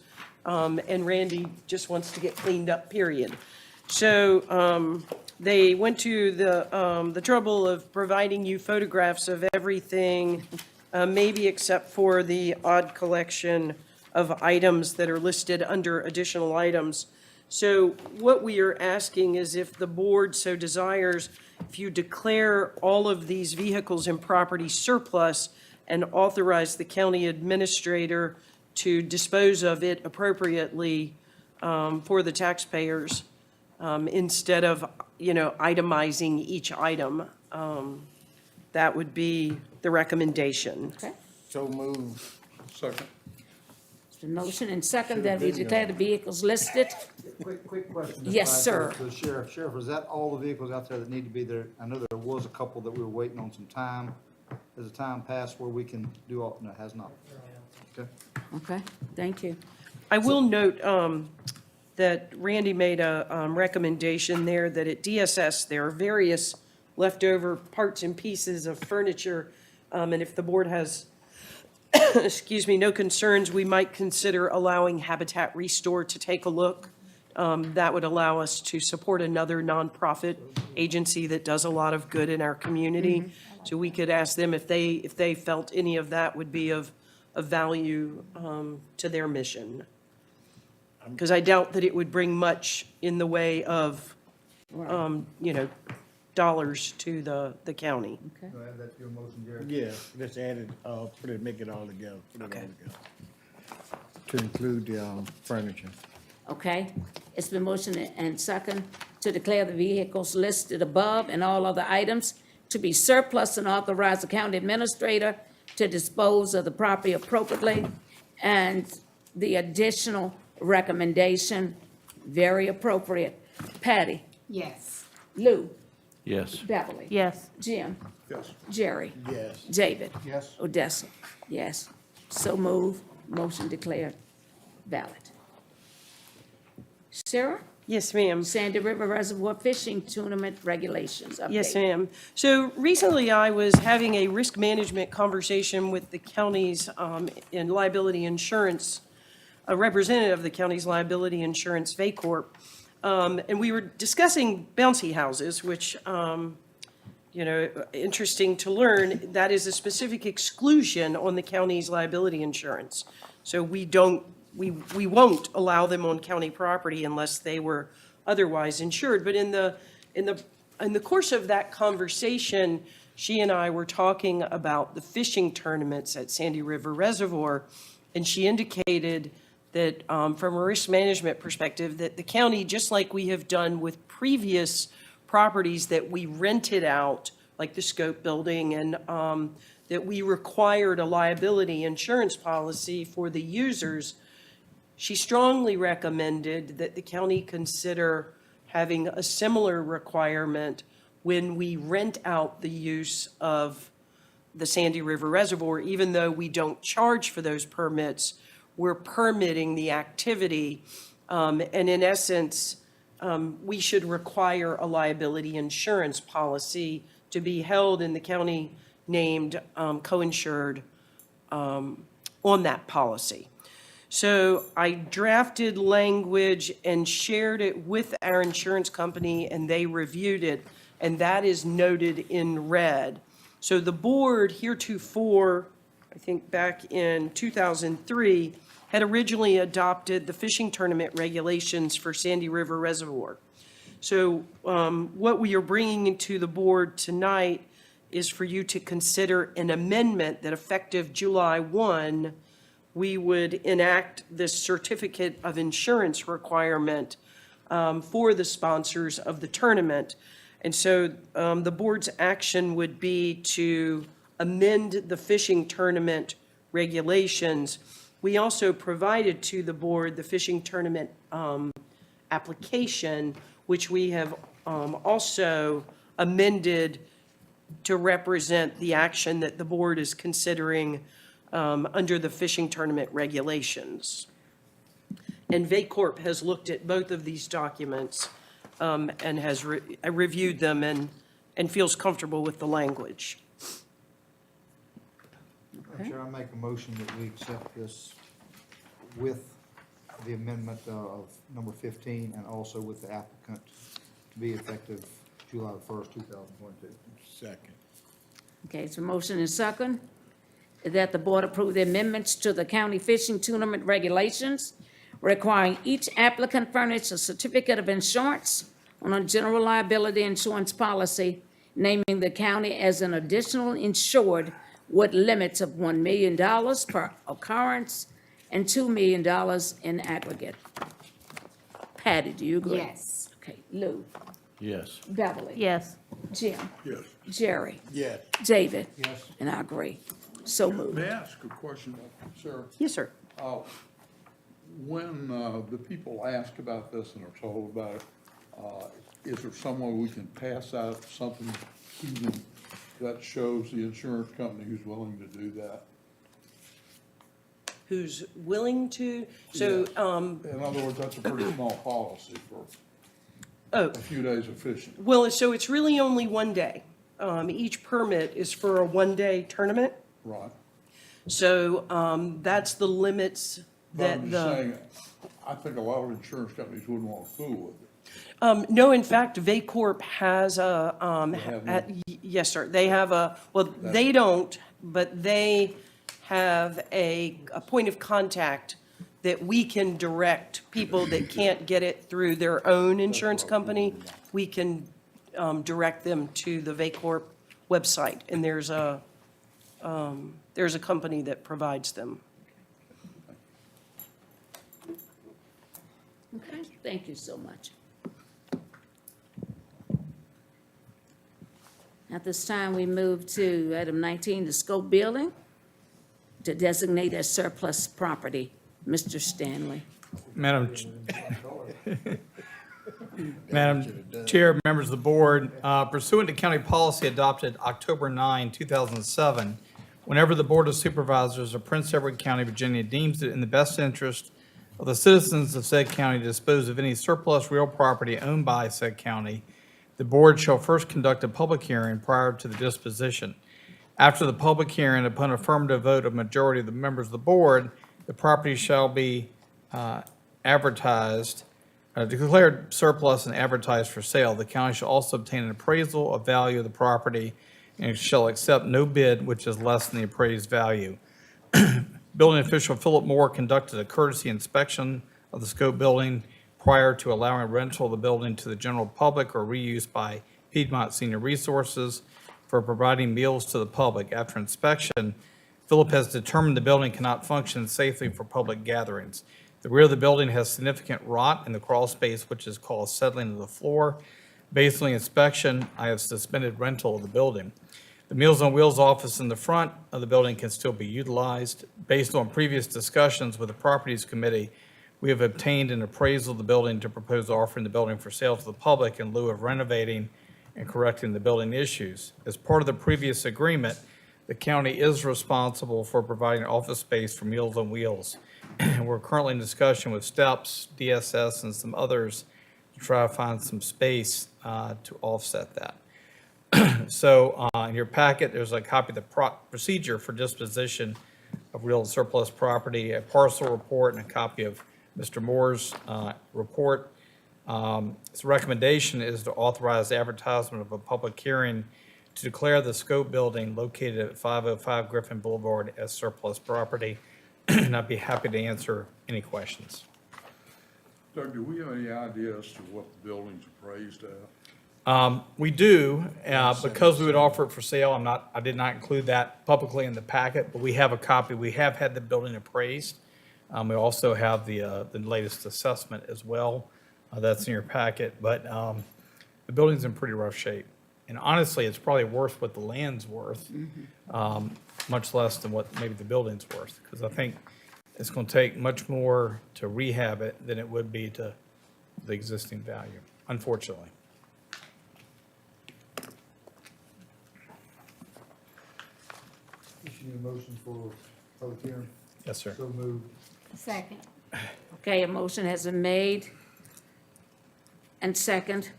and Randy just wants to get cleaned up, period. So they went to the trouble of providing you photographs of everything, maybe except for the odd collection of items that are listed under additional items. So what we are asking is if the board so desires, if you declare all of these vehicles and property surplus and authorize the county administrator to dispose of it appropriately for the taxpayers, instead of, itemizing each item. That would be the recommendation. Okay. So moved. Second. It's been motion and second that we declare the vehicles listed. Quick question. Yes, sir. So Sheriff, is that all the vehicles out there that need to be there? I know there was a couple that we were waiting on some time. Has the time passed where we can do all, no, it has not. Okay. Okay, thank you. I will note that Randy made a recommendation there that at DSS, there are various leftover parts and pieces of furniture, and if the board has, excuse me, no concerns, we might consider allowing Habitat Restore to take a look. That would allow us to support another nonprofit agency that does a lot of good in our community. So we could ask them if they felt any of that would be of value to their mission. Because I doubt that it would bring much in the way of, dollars to the county. Do I add that to your motion, Jerry? Yeah, let's add it, put it, make it all together, put it all Okay. together. To include the, furniture. Okay? It's been motioned and second to declare the vehicles listed above and all other items to be surplus and authorize the county administrator to dispose of the property appropriately. And the additional recommendation, very appropriate. Patty? Yes. Lou? Yes. Beverly? Yes. Jim? Yes. Jerry? Yes. David? Yes. Odessa? Yes. So move, motion declared valid. Sarah? Yes, ma'am. Sandy River Reservoir Fishing Tournament Regulations update. Yes, ma'am. So recently, I was having a risk management conversation with the county's in liability insurance, a representative of the county's liability insurance, VACORP, and we were discussing bouncy houses, which, interesting to learn, that is a specific exclusion on the county's liability insurance. So we won't allow them on county property unless they were otherwise insured. But in the course of that conversation, she and I were talking about the fishing tournaments at Sandy River Reservoir, and she indicated that from a risk management perspective, that the county, just like we have done with previous properties that we rented out, like the Scope Building, and that we required a liability insurance policy for the users. She strongly recommended that the county consider having a similar requirement when we rent out the use of the Sandy River Reservoir. Even though we don't charge for those permits, we're permitting the activity. And in essence, we should require a liability insurance policy to be held in the county named co-insured on that policy. So I drafted language and shared it with our insurance company, and they reviewed it, and that is noted in red. So the board heretofore, I think back in 2003, had originally adopted the fishing tournament regulations for Sandy River Reservoir. So what we are bringing to the board tonight is for you to consider an amendment that effective July 1, we would enact this certificate of insurance requirement for the sponsors of the tournament. And so the board's action would be to amend the fishing tournament regulations. We also provided to the board the fishing tournament application, which we have also amended to represent the action that the board is considering under the fishing tournament regulations. And VACORP has looked at both of these documents and has reviewed them and feels comfortable with the language. Chair, I make a motion that we accept this with the amendment of number 15 and also with the applicant to be effective July 1st, 2022. Second. Okay, so motion is second, that the board approve the amendments to the county fishing tournament regulations requiring each applicant furnish a certificate of insurance on a general liability insurance policy, naming the county as an additional insured with limits of $1 million per occurrence and $2 million in aggregate. Patty, do you agree? Yes. Okay, Lou? Yes. Beverly? Yes. Jim? Yes. Jerry? Yes. David? Yes. And I agree. So moved. May I ask a question, Sarah? Yes, sir. When the people ask about this and are told about it, is there someone we can pass out something to them that shows the insurance company who's willing to do that? Who's willing to, so, In other words, that's a pretty small policy for oh, a few days of fishing. well, so it's really only one day. Each permit is for a one-day tournament. Right. So that's the limits But that I'm just the, saying, I think a lot of insurance companies wouldn't want to fool with it. no, in fact, VACORP has a, have yes, sir, they have a, well, they don't, but they have a point of contact that we can direct people that can't get it through their own insurance company. We can direct them to the VACORP website, and there's a company that provides them. Okay, thank you so much. At this time, we move to item 19, the scope building to designate as surplus property. Mr. Stanley. Madam Chair, members of the board, pursuant to county policy adopted October 9, 2007, whenever the Board of Supervisors of Prince Edward County, Virginia deems it in the best interest of the citizens of said county to dispose of any surplus real property owned by said county, the board shall first conduct a public hearing prior to the disposition. After the public hearing, upon affirmative vote of majority of the members of the board, the property shall be advertised, declared surplus and advertised for sale. The county shall also obtain an appraisal of value of the property and shall accept no bid which is less than the appraised value. Building official Philip Moore conducted a courtesy inspection of the scope building prior to allowing rental of the building to the general public or reuse by Piedmont Senior Resources for providing meals to the public. After inspection, Philip has determined the building cannot function safely for public gatherings. The rear of the building has significant rot in the crawl space, which is called settling of the floor. Based on the inspection, I have suspended rental of the building. The Meals on Wheels office in the front of the building can still be utilized. Based on previous discussions with the Properties Committee, we have obtained an appraisal of the building to propose offering the building for sale to the public in lieu of renovating and correcting the building issues. As part of the previous agreement, the county is responsible for providing office space for Meals on Wheels. We're currently in discussion with STEPS, DSS, and some others to try to find some space to offset that. So in your packet, there's a copy of the procedure for disposition of real and surplus property, a parcel report, and a copy of Mr. Moore's report. His recommendation is to authorize the advertisement of a public hearing to declare the scope building located at 505 Griffin Boulevard as surplus property. And I'd be happy to answer any questions. Doug, do we have any idea as to what the building's appraised at? We do, because we would offer it for sale. I did not include that publicly in the packet, but we have a copy. We have had the building appraised. We also have the latest assessment as well. That's in your packet, but the building's in pretty rough shape. And honestly, it's probably worth what the land's worth, much less than what maybe the building's worth, because I think it's going to take much more to rehab it than it would be to the existing value, unfortunately. You need a motion for public hearing? Yes, sir. So moved. Second. Okay, a motion has been made and second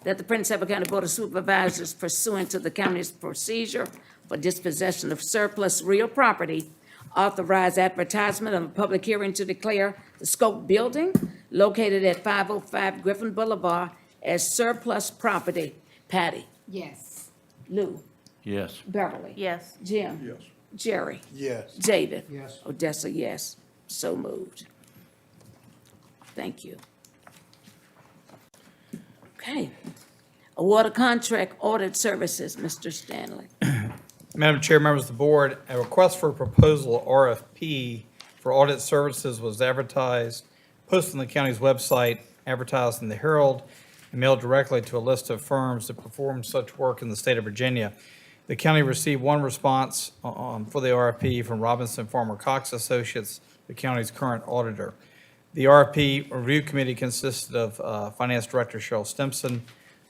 that the Prince Edward County Board of Supervisors pursuant to the county's procedure for dispossession of surplus real property, authorize advertisement of a public hearing to declare the scope building located at 505 Griffin Boulevard as surplus property. Patty? Yes. Lou? Yes. Beverly? Yes. Jim? Yes. Jerry? Yes. David? Yes. Odessa, yes. So moved. Thank you. Okay. Award of contract audit services, Mr. Stanley. Madam Chair, members of the board, a request for a proposal, RFP, for audit services was advertised, posted on the county's website, advertised in the Herald, and mailed directly to a list of firms that perform such work in the state of Virginia. The county received one response for the RFP from Robinson Farmer Cox Associates, the county's current auditor. The RFP review committee consisted of Finance Director Cheryl Stimson,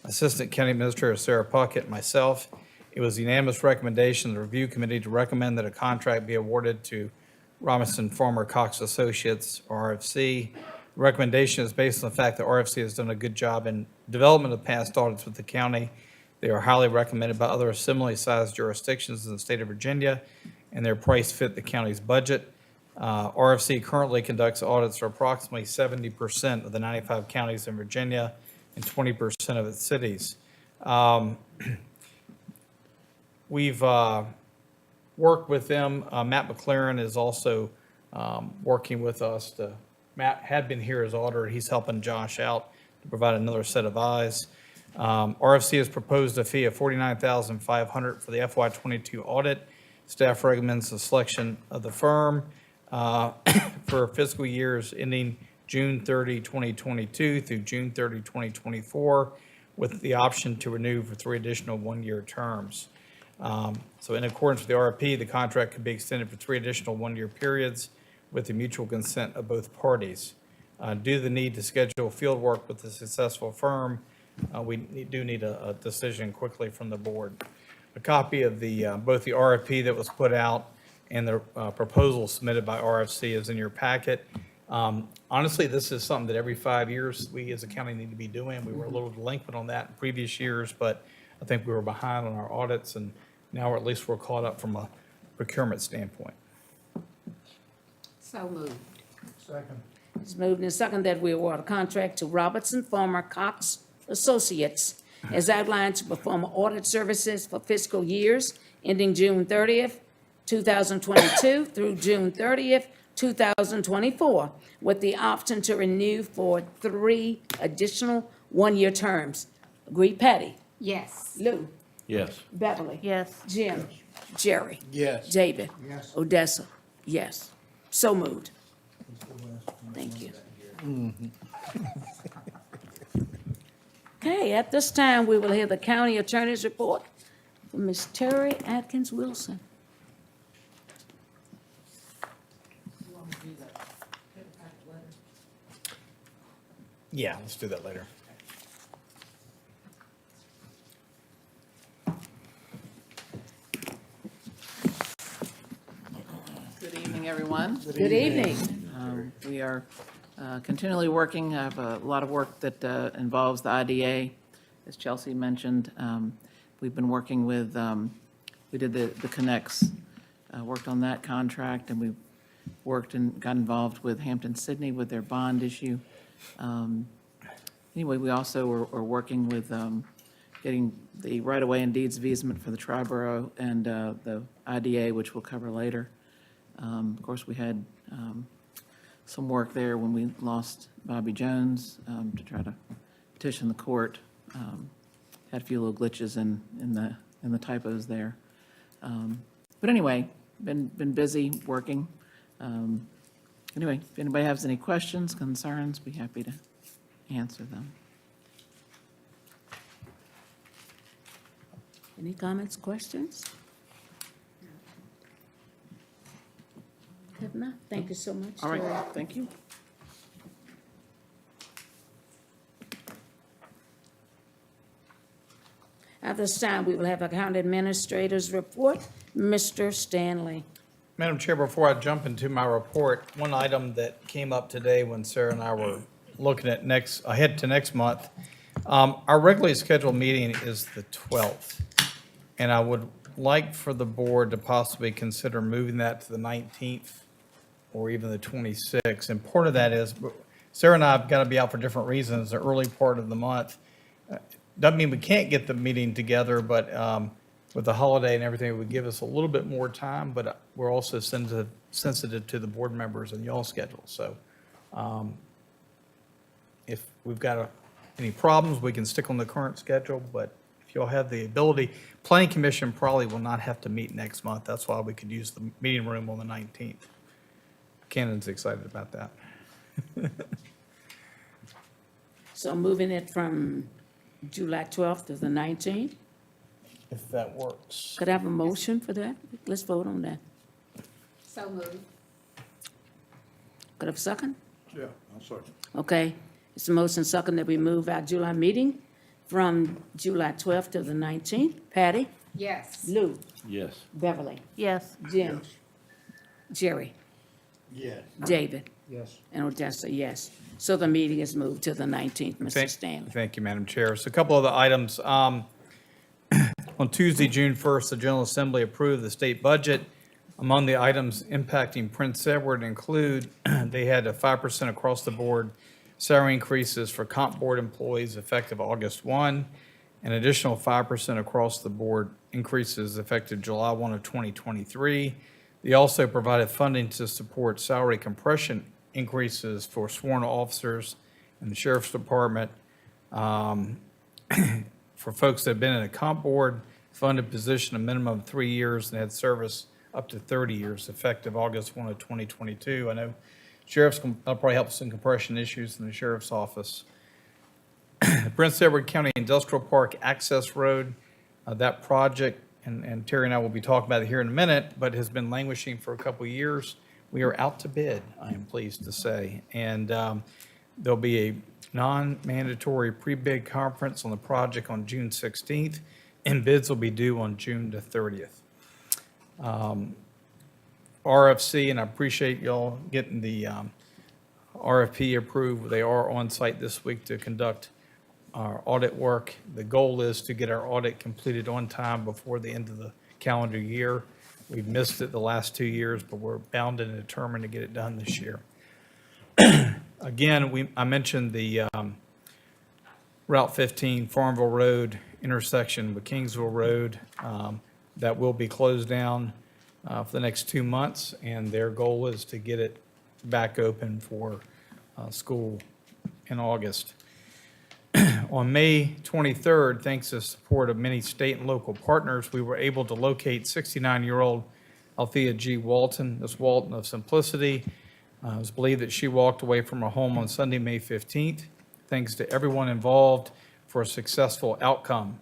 Assistant County Administrator Sarah Puckett, and myself. It was a unanimous recommendation of the review committee to recommend that a contract be awarded to Robinson Farmer Cox Associates, or RFC. The recommendation is based on the fact that RFC has done a good job in development of past audits with the county. They are highly recommended by other similarly sized jurisdictions in the state of Virginia, and their price fit the county's budget. RFC currently conducts audits for approximately 70% of the 95 counties in Virginia and 20% of its cities. We've worked with them. Matt McLaren is also working with us. Matt had been here as auditor. He's helping Josh out to provide another set of eyes. RFC has proposed a fee of $49,500 for the FY '22 audit. Staff recommends the selection of the firm for fiscal years ending June 30, 2022 through June 30, 2024, with the option to renew for 3 additional one-year terms. So in accordance with the RFP, the contract could be extended for 3 additional one-year periods with the mutual consent of both parties. Due to the need to schedule field work with the successful firm, we do need a decision quickly from the board. A copy of both the RFP that was put out and the proposal submitted by RFC is in your packet. Honestly, this is something that every 5 years we as a county need to be doing. We were a little delinquent on that in previous years, but I think we were behind on our audits, and now at least we're caught up from a procurement standpoint. So moved. Second. It's moved and seconded that we award a contract to Robertson Farmer Cox Associates as outlined to perform audit services for fiscal years ending June 30th, 2022 through June 30th, 2024, with the option to renew for 3 additional one-year terms. Agreed, Patty? Yes. Lou? Yes. Beverly? Yes. Jim? Jerry? Yes. David? Yes. Odessa? Yes. So moved. Thank you. Okay, at this time, we will hear the county attorney's report from Ms. Terry Atkins Wilson. Yeah, let's do that later. Good evening, everyone. Good evening. We are continually working. I have a lot of work that involves the IDA. As Chelsea mentioned, we've been working with, we did the Connects, worked on that contract, and we worked and got involved with Hampton-Sydney with their bond issue. Anyway, we also are working with getting the right-of-way and deeds of easement for the Triborough and the IDA, which we'll cover later. Of course, we had some work there when we lost Bobby Jones to try to petition the court. Had a few little glitches in the typos there. But anyway, been busy working. Anyway, if anybody has any questions, concerns, be happy to answer them. Any comments, questions? If not, thank you so much. All right, Terry. thank you. At this time, we will have a county administrator's report. Mr. Stanley. Madam Chair, before I jump into my report, one item that came up today when Sarah and I were looking at ahead to next month, our regularly scheduled meeting is the 12th. And I would like for the board to possibly consider moving that to the 19th or even the 26th. And part of that is, Sarah and I have got to be out for different reasons, the early part of the month. Doesn't mean we can't get the meeting together, but with the holiday and everything, it would give us a little bit more time, but we're also sensitive to the board members and y'all's schedule. So if we've got any problems, we can stick on the current schedule, but if y'all have the ability, Planning Commission probably will not have to meet next month. That's why we could use the meeting room on the 19th. Cannon's excited about that. So moving it from July 12th to the 19th? If that works. Could I have a motion for that? Let's vote on that. So moved. Could I have a second? Yeah, I'll second. Okay, it's a motion second that we move our July meeting from July 12th to the 19th. Patty? Yes. Lou? Yes. Beverly? Yes. Jim? Jerry? Yes. David? Yes. And Odessa, yes. So the meeting is moved to the 19th, Mr. Stanley. Thank you, Madam Chair. So a couple of the items. On Tuesday, June 1st, the General Assembly approved the state budget. Among the items impacting Prince Edward include, they had a 5% across the board salary increases for comp board employees effective August 1, an additional 5% across the board increases effective July 1 of 2023. They also provided funding to support salary compression increases for sworn officers in the Sheriff's Department, for folks that have been in a comp board funded position a minimum of 3 years and had service up to 30 years, effective August 1 of 2022. I know sheriff's, that'll probably help some compression issues in the sheriff's office. Prince Edward County Industrial Park Access Road, that project, and Terry and I will be talking about it here in a minute, but has been languishing for a couple of years. We are out to bid, I am pleased to say, and there'll be a non-mandatory pre-bid conference on the project on June 16th, and bids will be due on June the 30th. RFC, and I appreciate y'all getting the RFP approved. They are on site this week to conduct our audit work. The goal is to get our audit completed on time before the end of the calendar year. We've missed it the last 2 years, but we're bound and determined to get it done this year. Again, I mentioned the Route 15 Farmville Road intersection with Kingsville Road that will be closed down for the next 2 months, and their goal is to get it back open for school in August. On May 23rd, thanks to the support of many state and local partners, we were able to locate 69-year-old Althea G. Walton, Miss Walton of Simplicity. It was believed that she walked away from her home on Sunday, May 15th. Thanks to everyone involved for a successful outcome.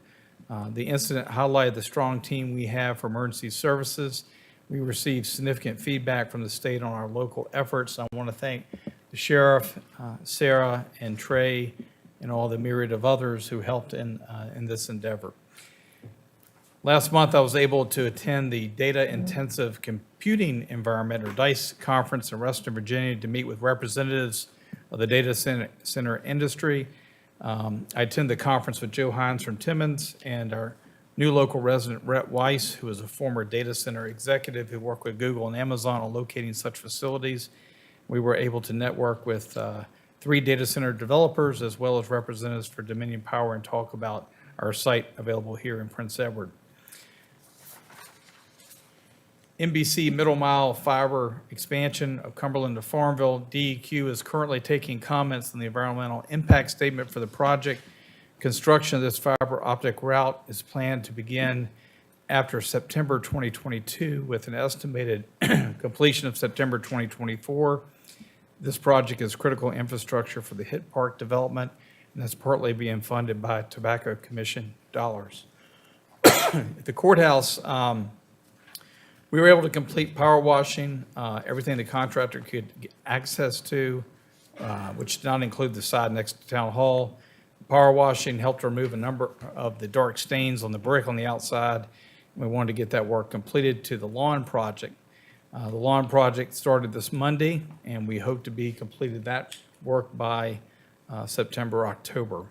The incident highlighted the strong team we have for emergency services. We received significant feedback from the state on our local efforts. I want to thank the sheriff, Sarah, and Trey, and all the myriad of others who helped in this endeavor. Last month, I was able to attend the Data Intensive Computing Environment, or DICE, conference in Reston, Virginia, to meet with representatives of the data center industry. I attended the conference with Joe Hines from Timmons and our new local resident, Rhett Weiss, who is a former data center executive who worked with Google and Amazon on locating such facilities. We were able to network with 3 data center developers as well as representatives for Dominion Power and talk about our site available here in Prince Edward. NBC Middle Mile Fiber expansion of Cumberland to Farmville. DEQ is currently taking comments on the environmental impact statement for the project. Construction of this fiber optic route is planned to begin after September 2022 with an estimated completion of September 2024. This project is critical infrastructure for the Hitt Park development, and that's partly being funded by Tobacco Commission dollars. At the courthouse, we were able to complete power washing, everything the contractor could get access to, which did not include the side next to Town Hall. Power washing helped remove a number of the dark stains on the brick on the outside. We wanted to get that work completed to the lawn project. The lawn project started this Monday, and we hope to be completed that work by September, October.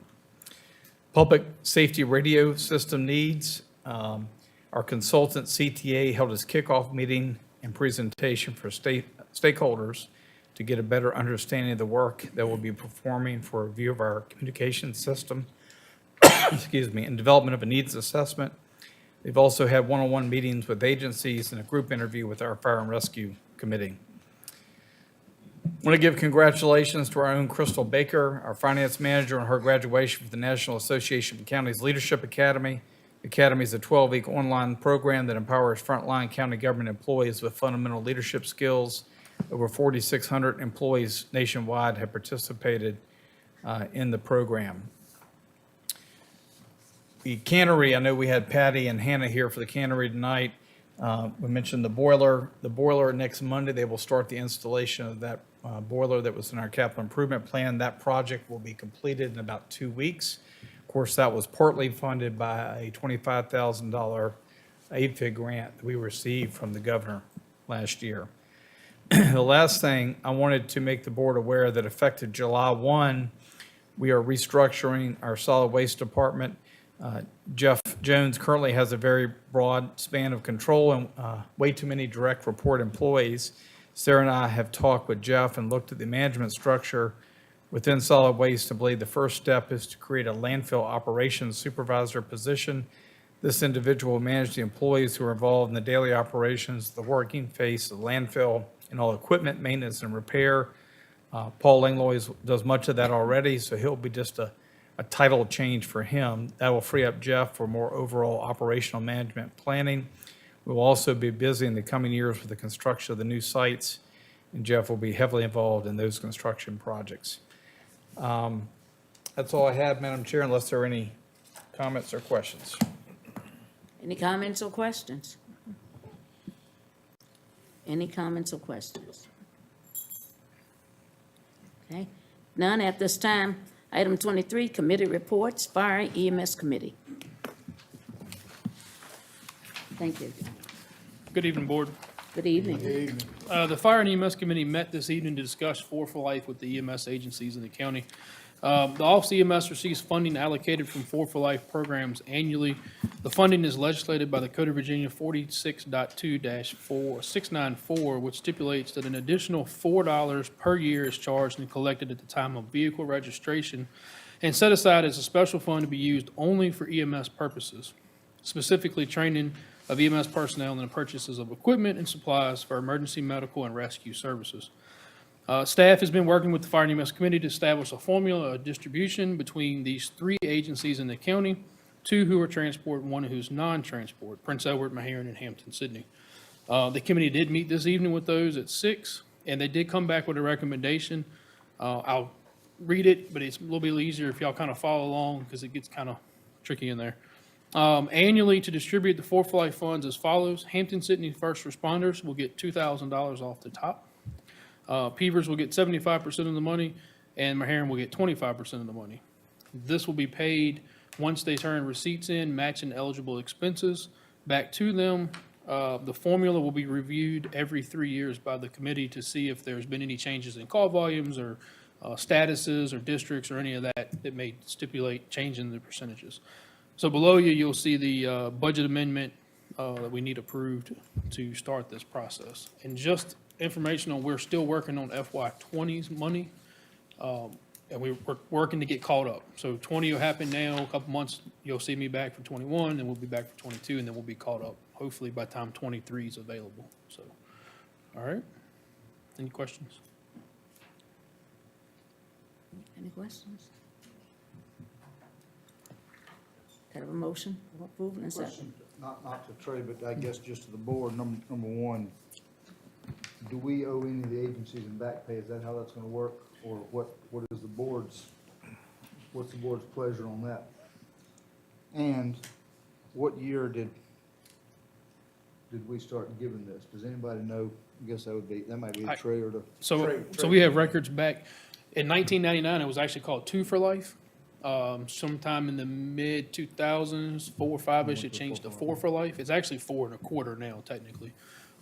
Public safety radio system needs. Our consultant CTA held his kickoff meeting and presentation for stakeholders to get a better understanding of the work that we'll be performing for a review of our communication system, excuse me, and development of a needs assessment. They've also had one-on-one meetings with agencies and a group interview with our Fire and Rescue Committee. I want to give congratulations to our own Crystal Baker, our finance manager, on her graduation from the National Association of Counties Leadership Academy. The Academy is a 12-week online program that empowers frontline county government employees with fundamental leadership skills. Over 4,600 employees nationwide have participated in the program. The cannery, I know we had Patty and Hannah here for the cannery tonight. We mentioned the boiler. The boiler next Monday, they will start the installation of that boiler that was in our capital improvement plan. That project will be completed in about 2 weeks. Of course, that was partly funded by a $25,000 APFIG grant that we received from the governor last year. The last thing, I wanted to make the board aware that effective July 1, we are restructuring our solid waste department. Jeff Jones currently has a very broad span of control and way too many direct report employees. Sarah and I have talked with Jeff and looked at the management structure within solid waste. I believe the first step is to create a landfill operations supervisor position. This individual will manage the employees who are involved in the daily operations, the working face of the landfill, and all equipment maintenance and repair. Paul Langlois does much of that already, so he'll be just a a title change for him. That will free up Jeff for more overall operational management planning. We'll also be busy in the coming years with the construction of the new sites, and Jeff will be heavily involved in those construction projects. That's all I have, Madam Chair, unless there are any comments or questions. Any comments or questions? Any comments or questions? Okay, none at this time. Item 23, committee reports, Fire EMS Committee. Thank you. Good evening, Board. Good evening. The Fire and EMS Committee met this evening to discuss Four for Life with the EMS agencies in the county. The Office of EMS receives funding allocated from Four for Life programs annually. The funding is legislated by the Code of Virginia 46.2-4694, which stipulates that an additional $4 per year is charged and collected at the time of vehicle registration and set aside as a special fund to be used only for EMS purposes, specifically training of EMS personnel and the purchases of equipment and supplies for emergency medical and rescue services. Staff has been working with the Fire and EMS Committee to establish a formula of distribution between these three agencies in the county, two who are transport, one who's non-transport, Prince Edward, Meharon, and Hampton-Sydney. The committee did meet this evening with those at 6, and they did come back with a recommendation. I'll read it, but it's a little bit easier if y'all kind of follow along because it gets kind of tricky in there. Annually, to distribute the Four for Life funds as follows: Hampton-Sydney first responders will get $2,000 off the top. Peavers will get 75% of the money, and Meharon will get 25% of the money. This will be paid once they turn receipts in, matching eligible expenses back to them. The formula will be reviewed every 3 years by the committee to see if there's been any changes in call volumes or statuses or districts or any of that that may stipulate changing the percentages. So below you, you'll see the budget amendment that we need approved to start this process. And just information on, we're still working on FY 20's money, and we're working to get caught up. So 20 will happen now, a couple months, you'll see me back for 21, then we'll be back for 22, and then we'll be caught up, hopefully by the time 23 is available. So, all right. Any questions? Any questions? Can I have a motion for approval and second? Question, not to Trey, but I guess just to the board, number one, do we owe any of the agencies in back pay? Is that how that's gonna work? Or what is the board's, what's the board's pleasure on that? And what year did we start giving this? Does anybody know? I guess that might be a Trey or the. So we have records back, in 1999, it was actually called Two for Life. Sometime in the mid-2000s, 4 or 5-ish, it changed to Four for Life. It's actually 4 1/4 now, technically.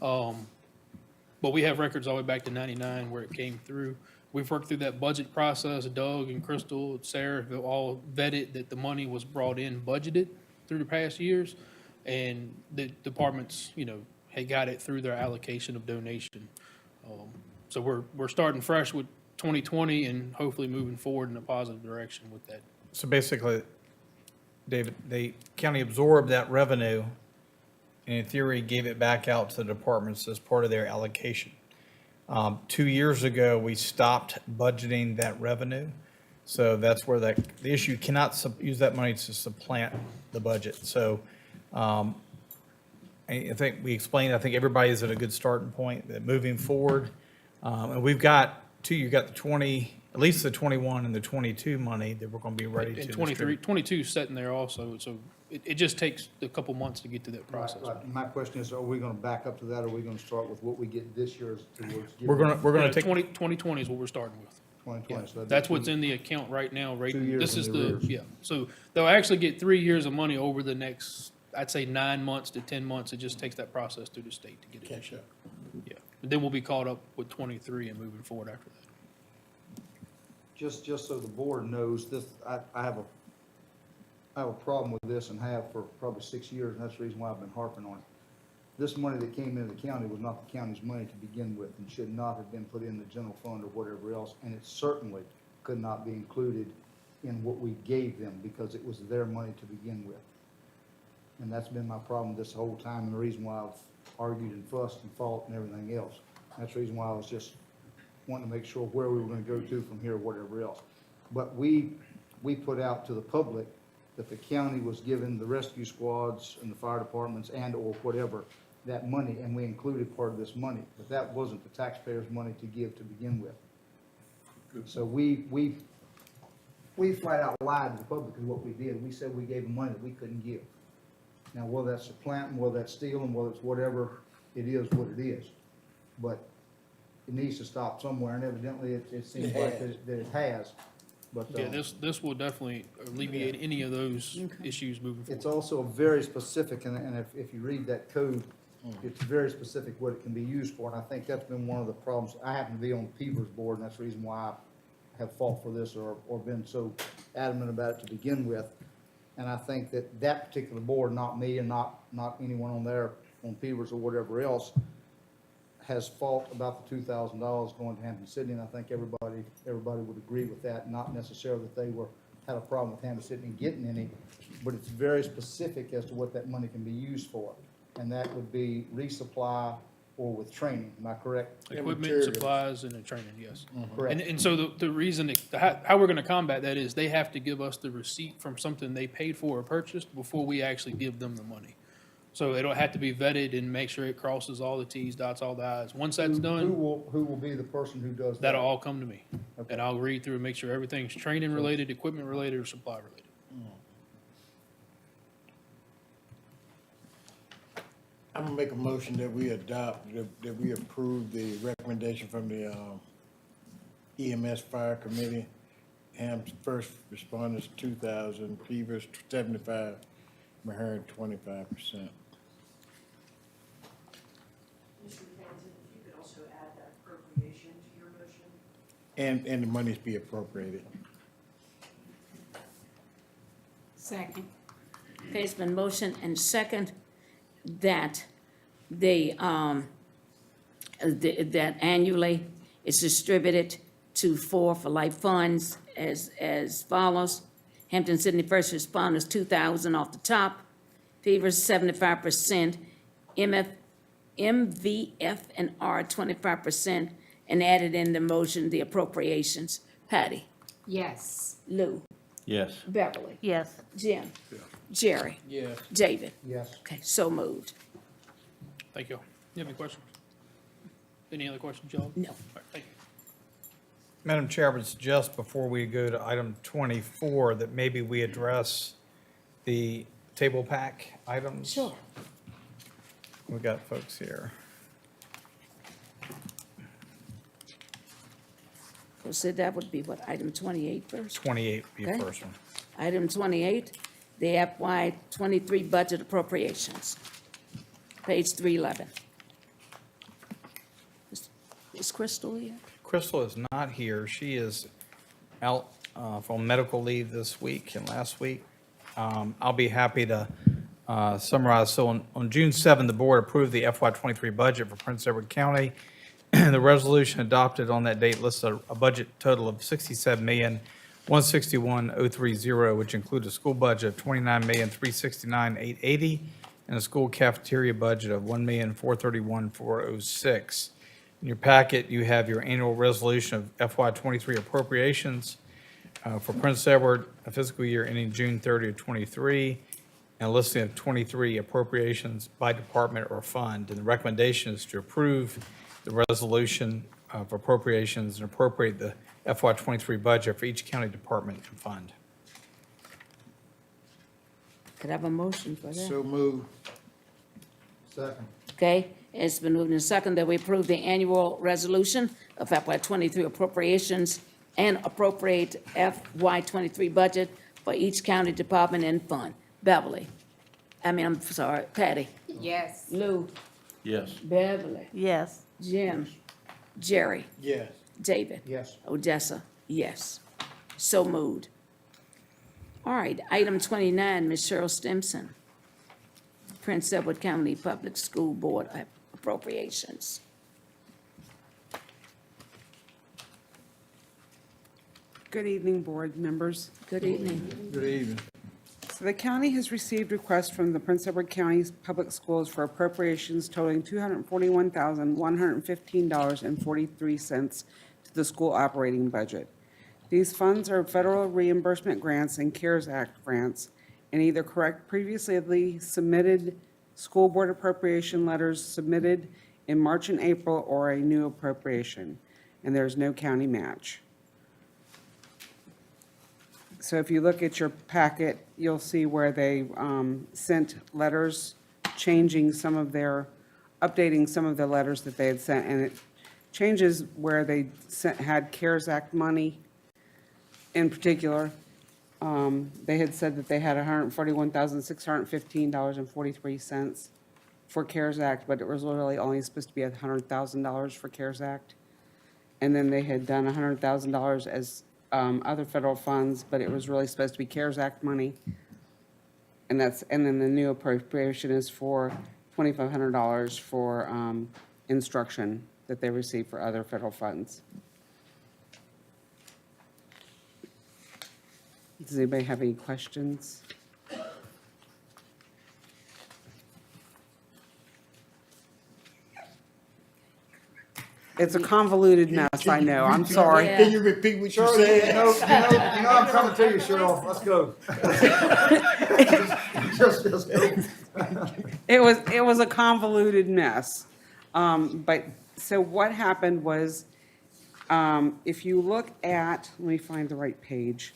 But we have records all the way back to 99 where it came through. We've worked through that budget process. Doug and Crystal, Sarah have all vetted that the money was brought in budgeted through the past years. And the departments, had got it through their allocation of donation. So we're starting fresh with 2020 and hopefully moving forward in a positive direction with that. So basically, David, the county absorbed that revenue and in theory gave it back out to the departments as part of their allocation. 2 years ago, we stopped budgeting that revenue. So that's where the issue, cannot use that money to supplant the budget. So I think we explained, I think everybody's at a good starting point, that moving forward, and we've got you've got the 20, at least the 21 and the 22 money that we're going to be ready to And distribute. 22 is sitting there also, so it just takes a couple months to get through that process. Right. My question is, are we gonna back up to that, or are we gonna start with what we get this year towards? We're going to take, 2020 is what we're starting with. 2020, so that'd be That's two- what's in the account right now, right? 2 years This in is the the, arrears. yeah, so they'll actually get 3 years of money over the next, I'd say 9 months to 10 months. It just takes that process through the state to get it issued. Yeah, and then we'll be caught up with 23 and moving forward after that. Just so the board knows, this, I have a problem with this and have for probably 6 years, and that's the reason why I've been harping on it. This money that came into the county was not the county's money to begin with, and should not have been put in the general fund or whatever else, and it certainly could not be included in what we gave them, because it was their money to begin with. And that's been my problem this whole time, and the reason why I've argued and fussed and fought and everything else. That's the reason why I was just wanting to make sure where we were gonna go to from here, or whatever else. But we we put out to the public that the county was giving the rescue squads and the fire departments and/or whatever that money, and we included part of this money, but that wasn't the taxpayers' money to give to begin with. So we flat out lied to the public is what we did. We said we gave them money that we couldn't give. Now, whether that's supplanting, whether that's stealing, whether it's whatever, it is what it is. But it needs to stop somewhere, and evidently it seems like that it has. But, Yeah, this will definitely alleviate any of those issues moving forward. it's also very specific, and if you read that code, it's very specific what it can be used for, and I think that's been one of the problems. I happen to be on the Peavers board, and that's the reason why I have fought for this or been so adamant about it to begin with. And I think that that particular board, not me and not anyone on there, on Peavers or whatever else, has fought about the $2,000 going to Hampton-Sydney, and I think everybody would agree with that, not necessarily that they had a problem with Hampton-Sydney getting any, but it's very specific as to what that money can be used for. And that would be resupply or with training, am I correct? Equipment, supplies, and the training, yes. Correct. And so the reason, how we're gonna combat that is they have to give us the receipt from something they paid for or purchased before we actually give them the money. So it'll have to be vetted and make sure it crosses all the Ts, dots all the Is. Once that's Who done, will be the person who does that? that'll all come to me. Okay. And I'll read through and make sure everything's training related, equipment related, or supply related. I'm gonna make a motion that we adopt, that we approve the recommendation from the EMS Fire Committee. Ham's first responders 2,000, Peavers 75, Mahern 25%. Mr. Pennington, if you could also add that appropriation to your motion. And the monies be appropriated. Second. Okay, it's been motion and second that that annually it's distributed to four for life funds as follows. Hampton-Sydney First Responders, 2,000 off the top. Peavers, 75%. MVF and R, 25%. And added in the motion, the appropriations. Patty? Yes. Lou? Yes. Beverly? Yes. Jim? Jerry? Yes. David? Yes. Okay, so moved. Thank you. You have any questions? Any other questions, y'all? No. All right, thank you. Madam Chair, I would suggest before we go to item 24 that maybe we address the table pack items. Sure. We got folks here. So that would be what, item 28 first? 28 would be the Okay. first one. Item 28, the FY '23 budget appropriations. Page 311. Is Crystal here? Crystal is not here. She is out from medical leave this week and last week. I'll be happy to summarize. So on June 7, the board approved the FY '23 budget for Prince Edward County. The resolution adopted on that date lists a budget total of $67,161,030, which includes a school budget of $29,369,880 and a school cafeteria budget of $1,431,406. In your packet, you have your annual resolution of FY '23 appropriations for Prince Edward, a fiscal year ending June 30 of '23, and a listing of 23 appropriations by department or fund. And the recommendation is to approve the resolution of appropriations and appropriate the FY '23 budget for each county department and fund. Could I have a motion for that? So move. Second. Okay, it's been moved and second that we approve the annual resolution of FY '23 appropriations and appropriate FY '23 budget for each county department and fund. Beverly? I'm sorry, Patty? Yes. Lou? Yes. Beverly? Yes. Jim? Jerry? Yes. David? Yes. Odessa? Yes. So moved. All right, item 29, Ms. Cheryl Stimson, Prince Edward County Public School Board appropriations. Good evening, board members. Good evening. Good evening. So the county has received requests from the Prince Edward County Public Schools for appropriations totaling $241,115.43 to the school operating budget. These funds are federal reimbursement grants and CARES Act grants, and either correct previously submitted school board appropriation letters submitted in March and April or a new appropriation, and there's no county match. So if you look at your packet, you'll see where they sent letters changing some of their, updating some of the letters that they had sent, and it changes where they had CARES Act money in particular. They had said that they had $141,615.43 for CARES Act, but it was really only supposed to be $100,000 for CARES Act. And then they had done $100,000 as other federal funds, but it was really supposed to be CARES Act money. And then the new appropriation is for $2,500 for instruction that they receive for other federal funds. Does anybody have any questions? It's a convoluted mess, I know, I'm sorry. Yeah. Can you repeat what you Shirley, said? I'm coming to you, Cheryl. Let's go. Just go. It was a convoluted mess. But, so what happened was, if you look at, let me find the right page.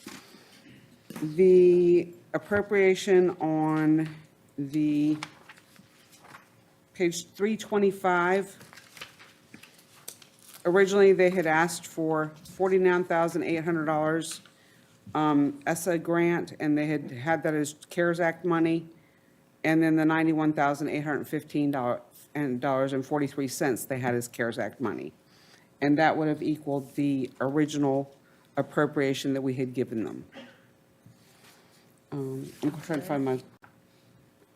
The appropriation on the page 325, originally they had asked for $49,800 ESSA grant, and they had that as CARES Act money, and then the $91,815.43 they had as CARES Act money. And that would have equaled the original appropriation that we had given them. I'm trying to find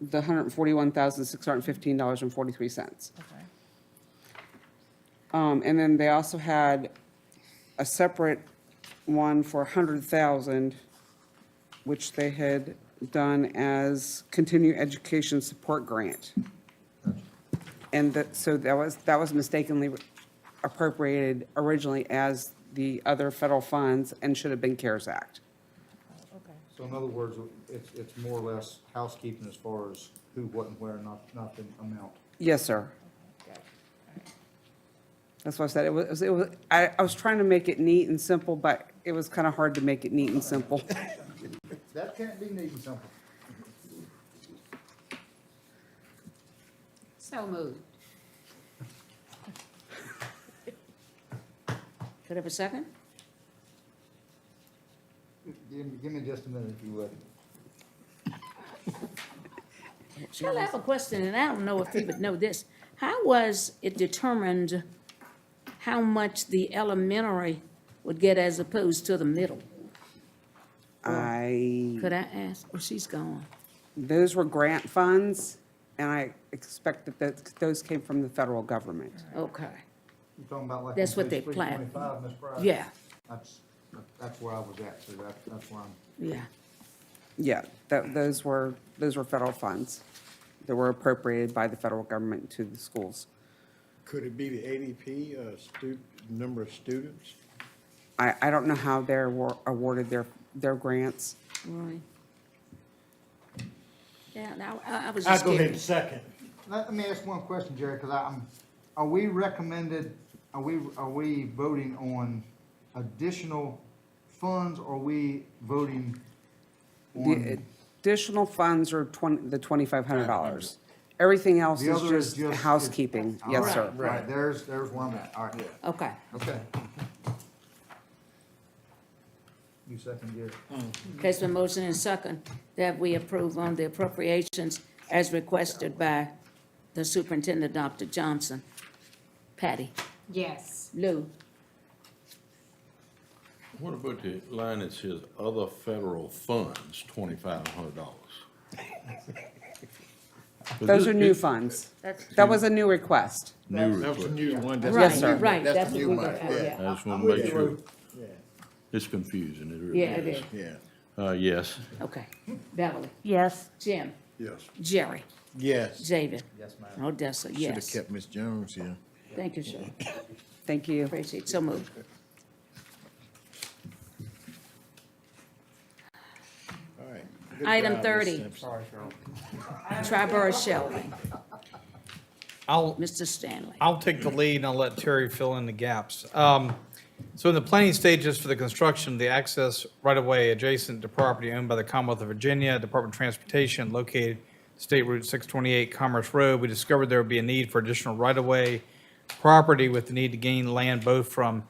the $141,615.43. And then they also had a separate one for $100,000, which they had done as continuing education support grant. And so that was mistakenly appropriated originally as the other federal funds and should have been CARES Act. So in other words, it's more or less housekeeping as far as who, what, and where, not the amount. Yes, sir. That's what I said. I was trying to make it neat and simple, but it was kind of hard to make it neat and simple. That can't be neat and simple. So moved. Could I have a second? Give me just a minute, if you would. Shirley, I have a question, and I don't know if you would know this. How was it determined how much the elementary would get as opposed to the middle? Could I ask? Oh, she's gone. Those were grant funds, and I expect that those came from the federal government. Okay. You're talking about like. That's on what they page planned. 325, Ms. Price? Yeah. That's where I was at, so that's where I'm. Yeah. Yeah, those were federal funds that were appropriated by the federal government to the schools. Could it be the ADP, number of students? I don't know how they're awarded their grants. Right. Yeah, now, I was I'll just go ahead curious. second. Let me ask one question, Jerry, because are we voting on additional funds, or are we voting The on? additional funds are the $2,500. Everything else The is other is just just- housekeeping. All Yes, right, sir. Right, there's where I'm at, all right. Okay. Okay. You second, Jerry. Okay, so motion and second that we approve on the appropriations as requested by the superintendent, Dr. Johnson. Patty? Yes. Lou? What about the line that says other federal funds, $2,500? Those are new funds. That was a new request. New That was a request. new one. Yes, sir. Right, That's that's the what new we one. got, yeah. I just want to make sure. Yeah. It's confusing, it really Yeah, it is. is. Yeah. Yes. Okay. Beverly? Yes. Jim? Yes. Jerry? Yes. David? Yes, ma'am. Odessa, Should have yes. kept Ms. Jones here. Thank you, sir. Thank you. Appreciate it. So moved. Item 30, Sorry, Cheryl. Triborough shelving. I'll, Mr. Stanley. I'll take the lead and I'll let Terry fill in the gaps. So in the planning stages for the construction of the access right-of-way adjacent to property owned by the Commonwealth of Virginia, Department of Transportation, located State Route 628 Commerce Road, we discovered there would be a need for additional right-of-way property with the need to gain land both from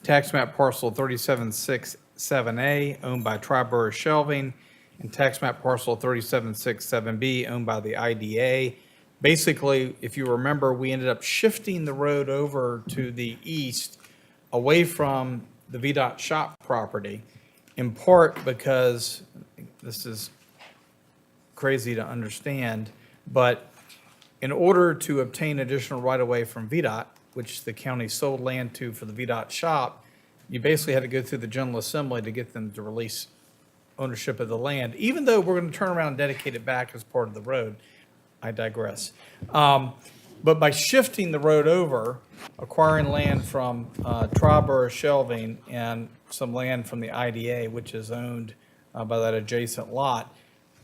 tax map parcel 3767A owned by Triborough Shelving and tax map parcel 3767B owned by the IDA. Basically, if you remember, we ended up shifting the road over to the east away from the VDOT shop property, in part because, this is crazy to understand, but in order to obtain additional right-of-way from VDOT, which the county sold land to for the VDOT shop, you basically had to go through the General Assembly to get them to release ownership of the land, even though we're going to turn around and dedicate it back as part of the road. I digress. But by shifting the road over, acquiring land from Triborough Shelving and some land from the IDA, which is owned by that adjacent lot,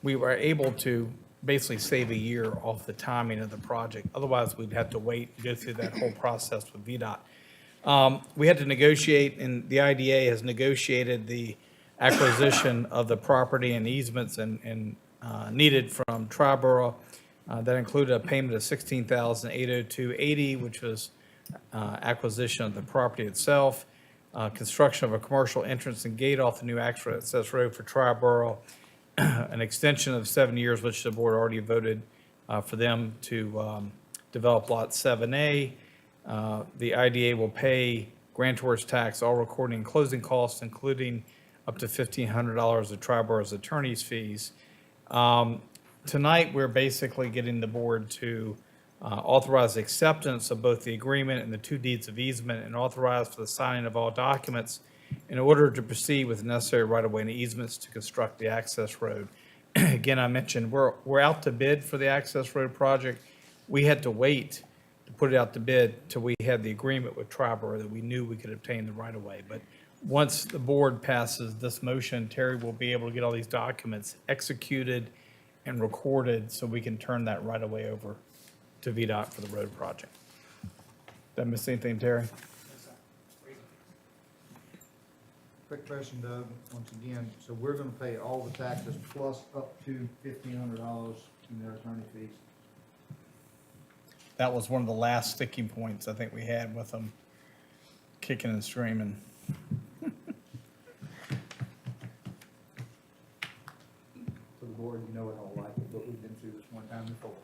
we were able to basically save a year off the timing of the project. Otherwise, we'd have to wait and go through that whole process with VDOT. We had to negotiate, and the IDA has negotiated the acquisition of the property and easements and needed from Triborough. That included a payment of $16,802.80, which was acquisition of the property itself, construction of a commercial entrance and gate off the new access road for Triborough, an extension of 7 years, which the board already voted for them to develop Lot 7A. The IDA will pay grantor's tax, all recording and closing costs, including up to $1,500 of Triborough's attorney's fees. Tonight, we're basically getting the board to authorize acceptance of both the agreement and the 2 deeds of easement and authorize for the signing of all documents in order to proceed with the necessary right-of-way and easements to construct the access road. Again, I mentioned we're out to bid for the access road project. We had to wait to put it out to bid till we had the agreement with Triborough that we knew we could obtain the right-of-way. But once the board passes this motion, Terry will be able to get all these documents executed and recorded so we can turn that right away over to VDOT for the road project. Did I miss anything, Terry? Quick question, Doug, once again, so we're gonna pay all the taxes plus up to $1,500 in their attorney fees? That was one of the last sticking points I think we had with them kicking and screaming. For the board, you know it all like it, but we've been through this one time before.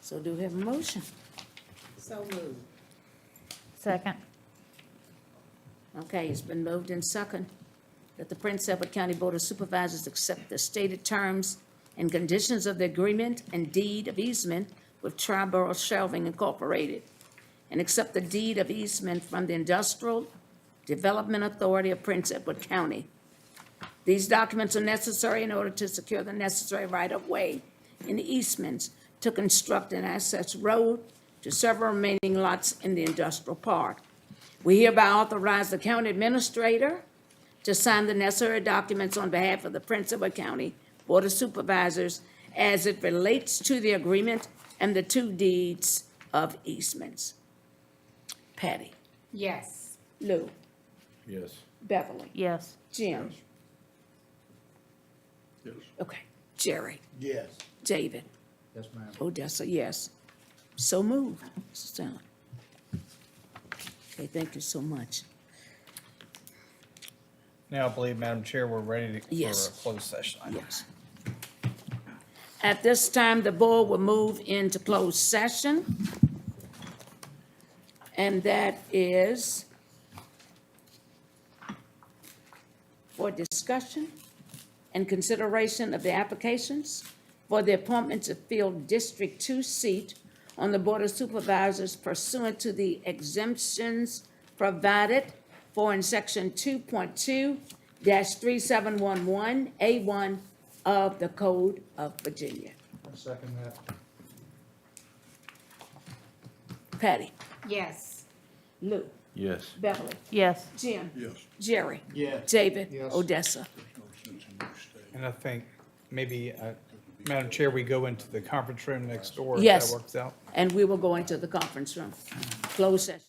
So do we have a motion? So moved. Second. Okay, it's been moved and second that the Prince Edward County Board of Supervisors accept the stated terms and conditions of the agreement and deed of easement with Triborough Shelving Incorporated, and accept the deed of easement from the Industrial Development Authority of Prince Edward County. These documents are necessary in order to secure the necessary right-of-way and easements to construct an access road to several remaining lots in the industrial park. We hereby authorize the county administrator to sign the necessary documents on behalf of the Prince Edward County Board of Supervisors as it relates to the agreement and the 2 deeds of easements. Patty? Yes. Lou? Yes. Beverly? Yes. Jim? Yes. Okay. Jerry? Yes. David? Yes, ma'am. Odessa, yes. So moved, Mr. Stanley. Okay, thank you so much. Now, I believe, Madam Chair, we're ready for a Yes. closed session. Yes. At this time, the board will move into closed session. And that is for discussion and consideration of the applications for the appointment to fill District 2 seat on the Board of Supervisors pursuant to the exemptions provided for in Section 2.2-3711A1 of the Code of Virginia. I'll second that. Patty? Yes. Lou? Yes. Beverly? Yes. Jim? Yes. Jerry? Yes. David? Yes. Odessa? And I think maybe, Madam Chair, we go into the conference room next door if Yes. that works out. And we will go into the conference room. Closed session.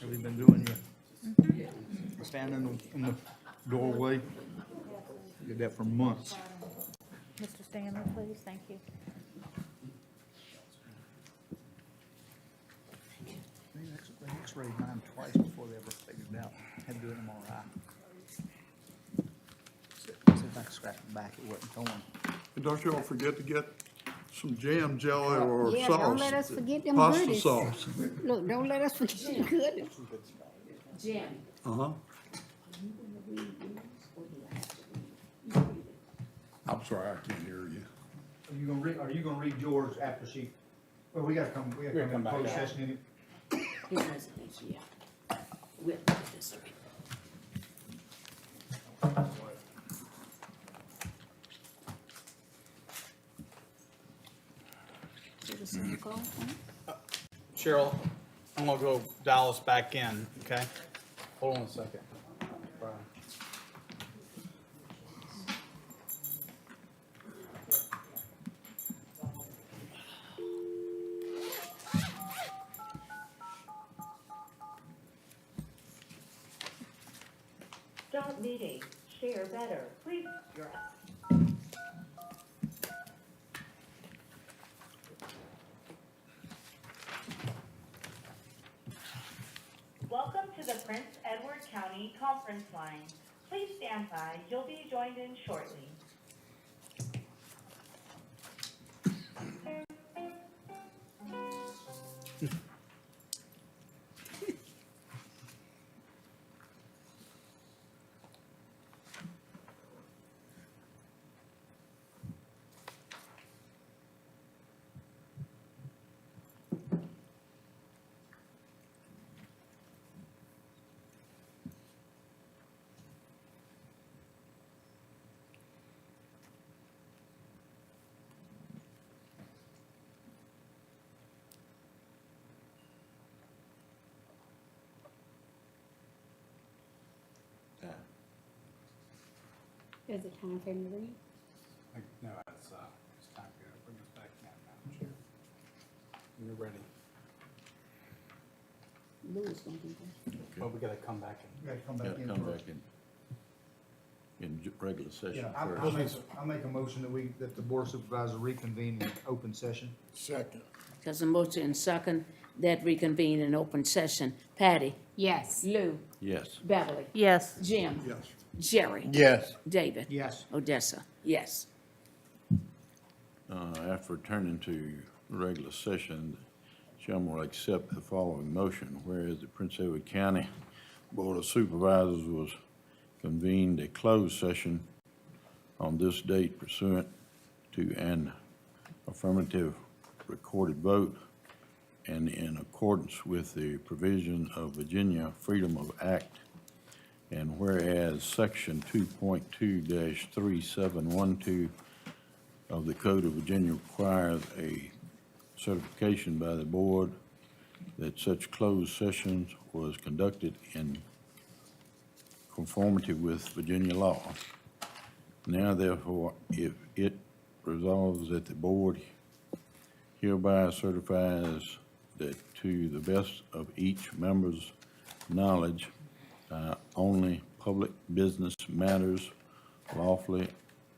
We've been doing your standing in the doorway. Did that for months. Mr. Stanley, please, thank you. They x-rayed mine twice before they ever figured it out. Had to do an MRI. See if I can scratch the back, it wasn't torn. And don't y'all forget to get some jam, jelly, or Yeah, sauce. don't let us forget them Pasta goodies. sauce. Look, don't let us forget the goodies. Jim. Uh-huh. I'm sorry, I can't hear you. Are you gonna read yours after she, well, we gotta come in closed session in it. His resignation, yeah. With the district. Cheryl, I'm gonna go dial us back in, okay? Hold on a second. Start meeting. Share better. Please. Welcome to the Prince Edward County Conference Line. Please stand by. You'll be joined in shortly. Is it time for him to read? No, it's time to bring us back now, Madam Chair. When you're ready. Louis gonna do that. Well, we gotta come back in. You gotta come Yeah, back in come first. back in regular session Yeah, first. I make a motion that the board of supervisors reconvene in open session. Second. There's a motion and second that reconvene in open session. Patty? Yes. Lou? Yes. Beverly? Yes. Jim? Yes. Jerry? Yes. David? Yes. Odessa? Yes. After returning to regular session, the chairman will accept the following motion. Whereas the Prince Edward County Board of Supervisors was convened a closed session on this date pursuant to an affirmative recorded vote and in accordance with the provision of Virginia Freedom of Act. And whereas Section 2.2-3712 of the Code of Virginia requires a certification by the board that such closed sessions was conducted in conformity with Virginia law. Now therefore, if it resolves that the board hereby certifies that to the best of each member's knowledge, only public business matters lawfully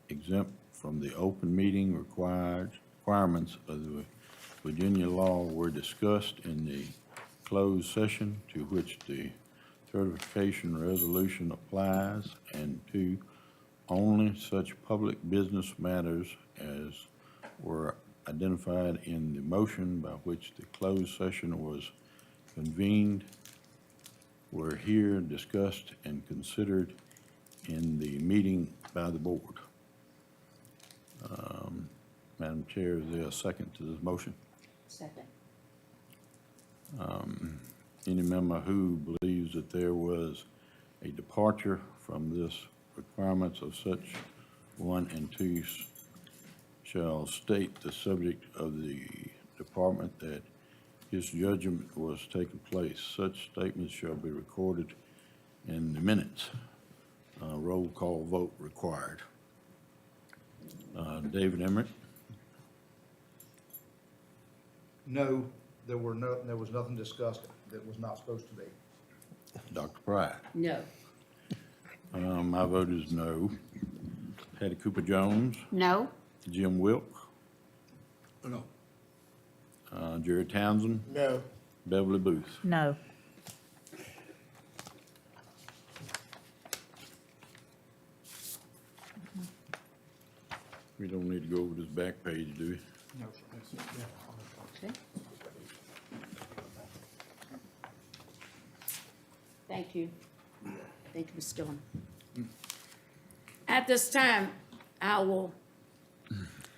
exempt from the open meeting requirements of the Virginia law were discussed in the closed session to which the certification resolution applies, and two, only such public business matters as were identified in the motion by which the closed session was convened were here discussed and considered in the meeting by the board. Madam Chair, is there a second to this motion? Second. Any member who believes that there was a departure from this requirements of such 1 and 2 shall state the subject of the department that his judgment was taking place. Such statements shall be recorded in the minutes. Roll call vote required. David Emmett? No, there was nothing discussed that was not supposed to be. Dr. Pryor. No. My vote is no. Patty Cooper Jones, No? Jim Wilk, No. Jerry Townsend, No. Beverly Booth. No. We don't need to go over this back page, do we? Okay. Thank you. Thank you, Ms. Gillum. At this time, I will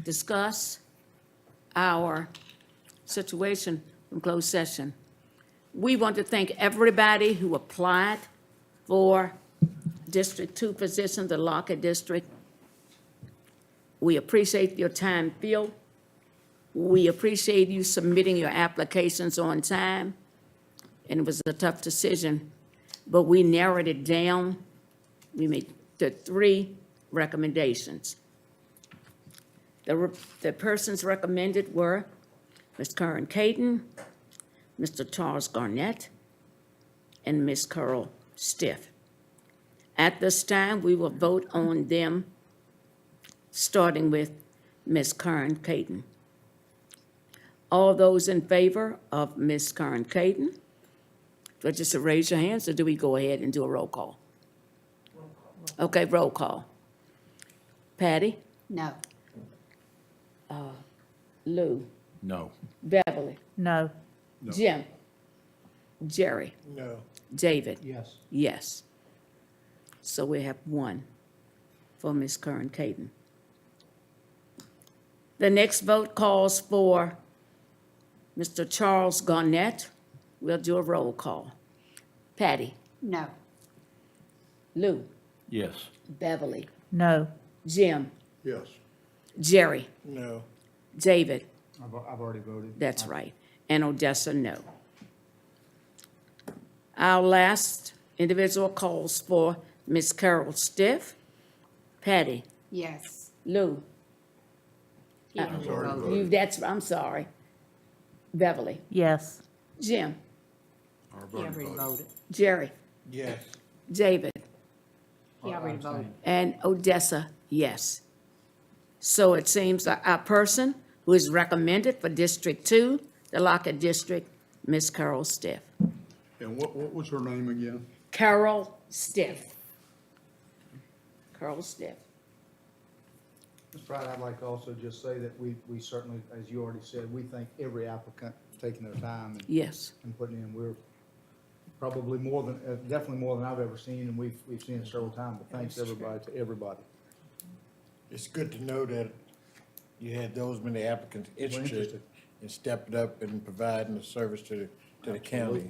discuss our situation from closed session. We want to thank everybody who applied for District 2 position, the Lockett District. We appreciate your time, Phil. We appreciate you submitting your applications on time. And it was a tough decision, but we narrowed it down. We made the 3 recommendations. The persons recommended were Ms. Karen Caden, Mr. Charles Garnett, and Ms. Carol Stiff. At this time, we will vote on them, starting with Ms. Karen Caden. All those in favor of Ms. Karen Caden, do I just raise your hands, or do we go ahead and do a roll call? Okay, roll call. Patty? No. Lou? No. Beverly? No. Jim? Jerry? No. David? Yes. Yes. So we have 1 for Ms. Karen Caden. The next vote calls for Mr. Charles Garnett. We'll do a roll call. Patty? No. Lou? Yes. Beverly? No. Jim? Yes. Jerry? No. David? I've already voted. That's right. And Odessa, no. Our last individual calls for Ms. Carol Stiff. Patty? Yes. Lou? He already voted. I'm sorry. Beverly? Yes. Jim? He already voted. Jerry? Yes. David? He already voted. And Odessa, yes. So it seems that our person who is recommended for District 2, the Lockett District, Ms. Carol Stiff. And what was her name again? Carol Stiff. Carol Stiff. Ms. Pride, I'd like to also just say that we certainly, as you already said, we thank every applicant for taking their time Yes. and putting in. We're probably more than, definitely more than I've ever seen, and we've seen it several times, but thanks everybody, to everybody. It's good to know that you had those many applicants interested interested. in stepping up and providing the service to the county.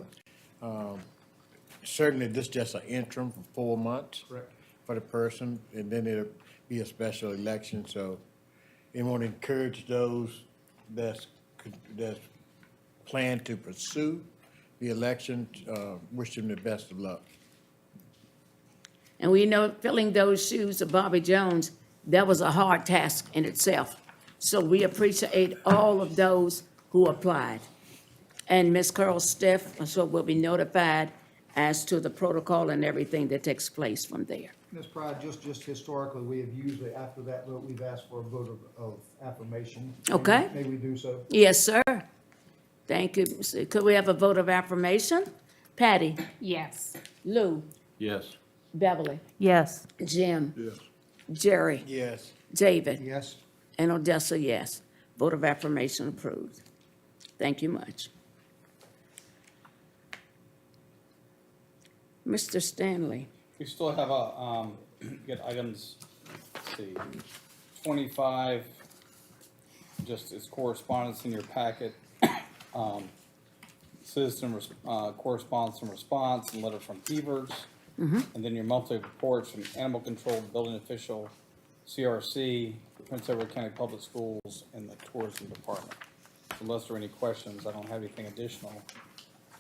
Certainly, this is just an interim for 4 months. Correct. For the person, and then it'll be a special election, so we want to encourage those that's plan to pursue the election, wish them the best of luck. And we know filling those shoes of Bobby Jones, that was a hard task in itself. So we appreciate all of those who applied. And Ms. Carol Stiff, so will be notified as to the protocol and everything that takes place from there. Ms. Pride, just historically, we have usually, after that vote, we've asked for a vote of affirmation. Okay. May we do so? Yes, sir. Thank you. Could we have a vote of affirmation? Patty? Yes. Lou? Yes. Beverly? Yes. Jim? Yes. Jerry? Yes. David? Yes. And Odessa, yes. Vote of affirmation approved. Thank you much. Mr. Stanley? We still have get items, let's see, 25, just as correspondence in your packet. Citizen correspondence and response, and letter from Beavers. And then your monthly reports from Animal Control, Building Official, CRC, Prince Edward County Public Schools, and the Tourism Department. Unless there are any questions, I don't have anything additional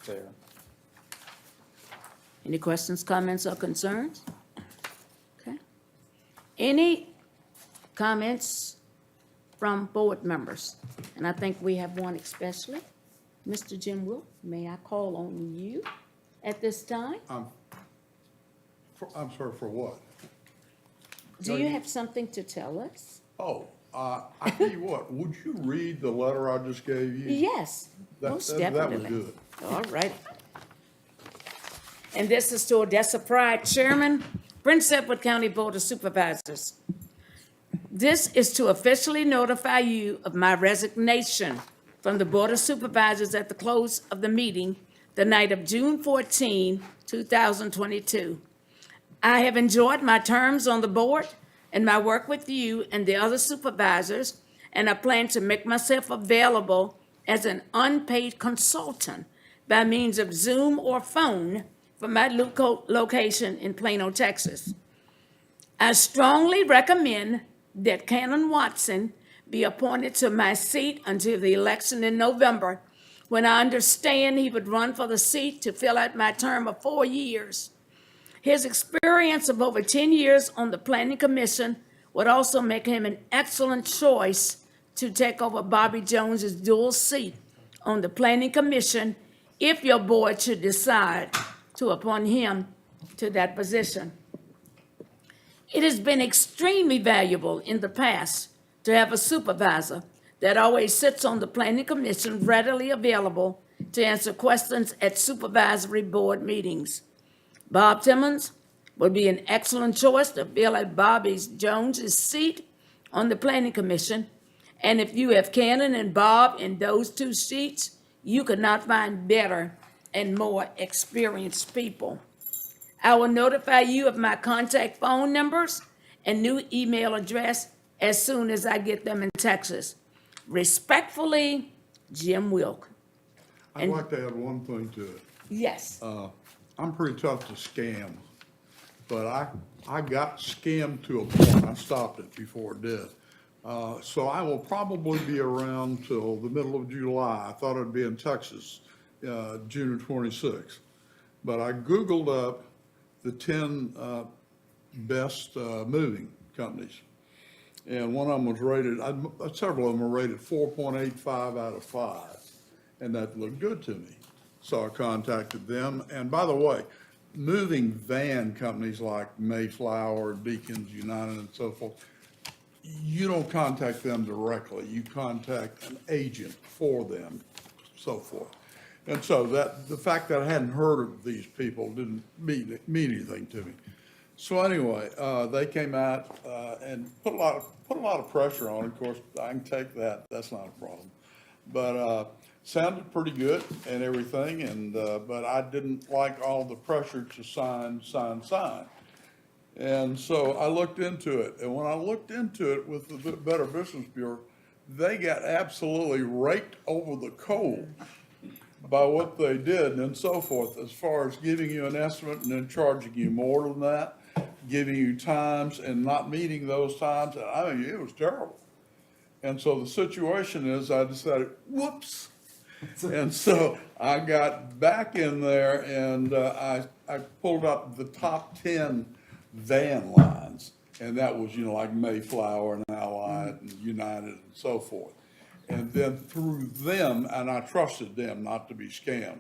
there. Any questions, comments, or concerns? Okay. Any comments from board members? And I think we have one especially. Mr. Jim Wolf, may I call on you? at this time? I'm sorry, for what? Do you have something to tell us? Oh, I tell you what, would you read the letter I just gave you? Yes, most definitely. That would do it. All right. And this is to Odessa Pride Chairman, Prince Edward County Board of Supervisors. This is to officially notify you of my resignation from the Board of Supervisors at the close of the meeting the night of June 14, 2022. I have enjoyed my terms on the board and my work with you and the other supervisors, and I plan to make myself available as an unpaid consultant by means of Zoom or phone from my location in Plano, Texas. I strongly recommend that Canon Watson be appointed to my seat until the election in November, when I understand he would run for the seat to fill out my term of 4 years. His experience of over 10 years on the Planning Commission would also make him an excellent choice to take over Bobby Jones's dual seat on the Planning Commission if your board should decide to appoint him to that position. It has been extremely valuable in the past to have a supervisor that always sits on the Planning Commission readily available to answer questions at supervisory board meetings. Bob Timmons would be an excellent choice to fill out Bobby Jones's seat on the Planning Commission. And if you have Cannon and Bob in those two seats, you could not find better and more experienced people. I will notify you of my contact phone numbers and new email address as soon as I get them in Texas. Respectfully, Jim Wilk. I'd like to add one thing to it. Yes. I'm pretty tough to scam, but I got scammed to a point. I stopped it before it did. So I will probably be around till the middle of July. I thought I'd be in Texas, June 26th. But I Googled up the 10 best moving companies. And one of them was rated, several of them were rated 4.85 out of 5. And that looked good to me. So I contacted them. And by the way, moving van companies like Mayflower, Deacons, United, and so forth, you don't contact them directly. You contact an agent for them, so forth. And so the fact that I hadn't heard of these people didn't mean anything to me. So anyway, they came out and put a lot of pressure on. Of course, I can take that. That's not a problem. But sounded pretty good and everything. And but I didn't like all the pressure to sign. And so I looked into it. And when I looked into it with the Better Business Bureau, they got absolutely raked over the coals by what they did and so forth, as far as giving you an estimate and then charging you more than that, giving you times and not meeting those times. And I mean, it was terrible. And so the situation is I decided, whoops. And so I got back in there and I pulled up the top 10 van lines. And that was, like Mayflower and Allied and United and so forth. And then through them, and I trusted them not to be scammed,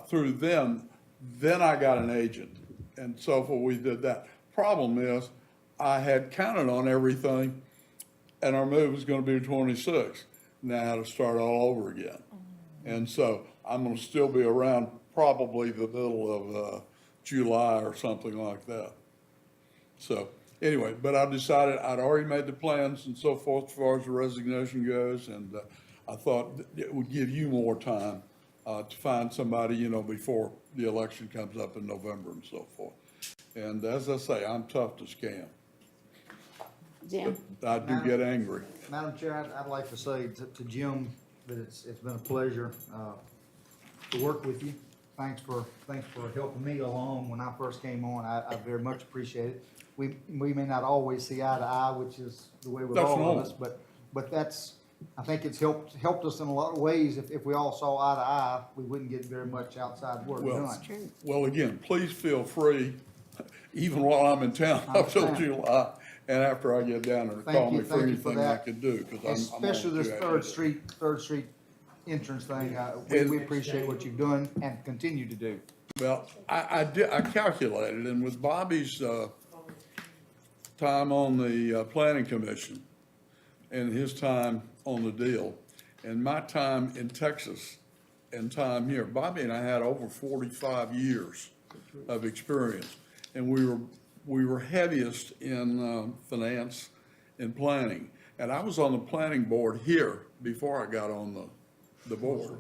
through them, then I got an agent. And so forth, we did that. Problem is, I had counted on everything, and our move was going to be 26. Now I had to start all over again. And so I'm going to still be around probably the middle of July or something like that. So anyway, but I decided I'd already made the plans and so forth as far as the resignation goes, and I thought it would give you more time to find somebody, before the election comes up in November and so forth. And as I say, I'm tough to scam. Jim? I do get angry. Madam Chair, I'd like to say to Jim that it's been a pleasure to work with you. Thanks for helping me along when I first came on. I very much appreciate it. We may not always see eye to eye, which is the way with all of us, but that's, I think it's helped us in a lot of ways. If we all saw eye to eye, we wouldn't get very much outside work done. Well, again, please feel free, even while I'm in town up till July, and after I get down there, call me for anything I can do. Especially this Third Street entrance thing. We appreciate what you've done and continue to do. Well, I calculated, and with Bobby's, time on the, planning commission and his time on the deal, and my time in Texas and time here, Bobby and I had over 45 years of experience. And we were heaviest in, finance and planning. And I was on the planning board here before I got on the board.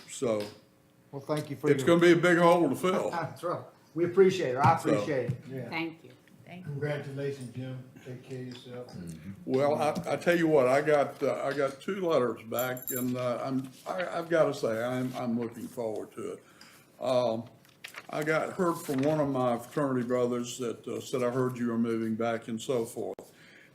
So Well, thank you for it's gonna be a big hole to fill. That's right. We appreciate it. I appreciate it. Yeah. Thank you. Congratulations, Jim. Take care of yourself. Well, I tell you what, I got 2 letters back, and I've got to say, I'm looking forward to it. I heard from one of my fraternity brothers that said, I heard you were moving back and so forth.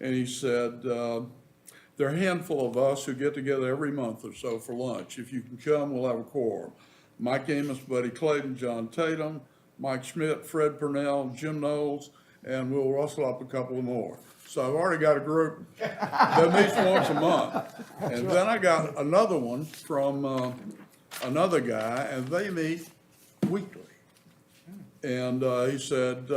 And he said, there are a handful of us who get together every month or so for lunch. If you can come, we'll have a quorum. Mike Amos, Buddy Clayton, John Tatum, Mike Schmidt, Fred Purnell, Jim Knowles, and we'll rustle up a couple of more. So I've already got a group that meets once a month. And then I got another one from another guy, and they meet weekly. And he said,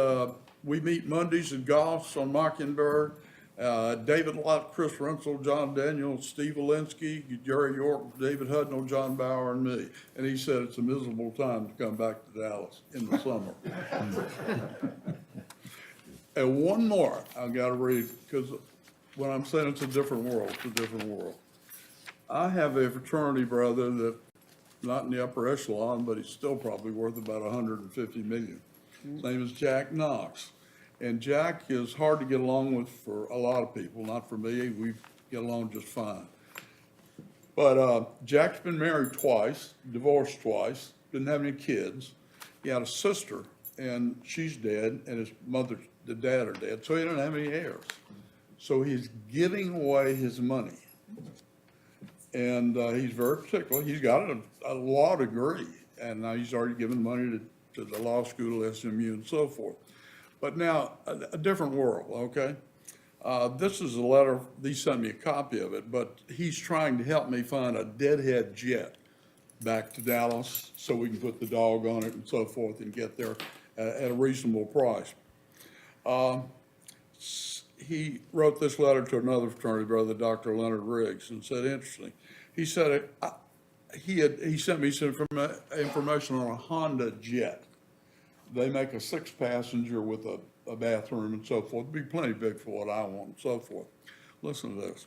we meet Mondays at Goff's on Mockingbird. David Lott, Chris Rensel, John Daniels, Steve Alinsky, Jerry York, David Hudnall, John Bauer, and me. And he said it's a miserable time to come back to Dallas in the summer. And one more I've got to read, because when I'm saying it's a different world, it's a different world. I have a fraternity brother that, not in the upper echelon, but he's still probably worth about 150 million. His name is Jack Knox. And Jack is hard to get along with for a lot of people, not for me. We get along just fine. But Jack's been married twice, divorced twice, didn't have any kids. He had a sister, and she's dead, and his mother, the dad are dead, so he didn't have any heirs. So he's giving away his money. And he's very particular. He's got a law degree, and now he's already given money to the law school, SMU, and so forth. But now, a different world, okay? This is a letter, he sent me a copy of it, but he's trying to help me find a deadhead jet back to Dallas so we can put the dog on it and so forth and get there at a reasonable price. He wrote this letter to another fraternity brother, Dr. Leonard Riggs, and said, interesting. He said, he sent me some information on a Honda Jet. They make a 6-passenger with a bathroom and so forth. It'd be plenty big for what I want and so forth. Listen to this.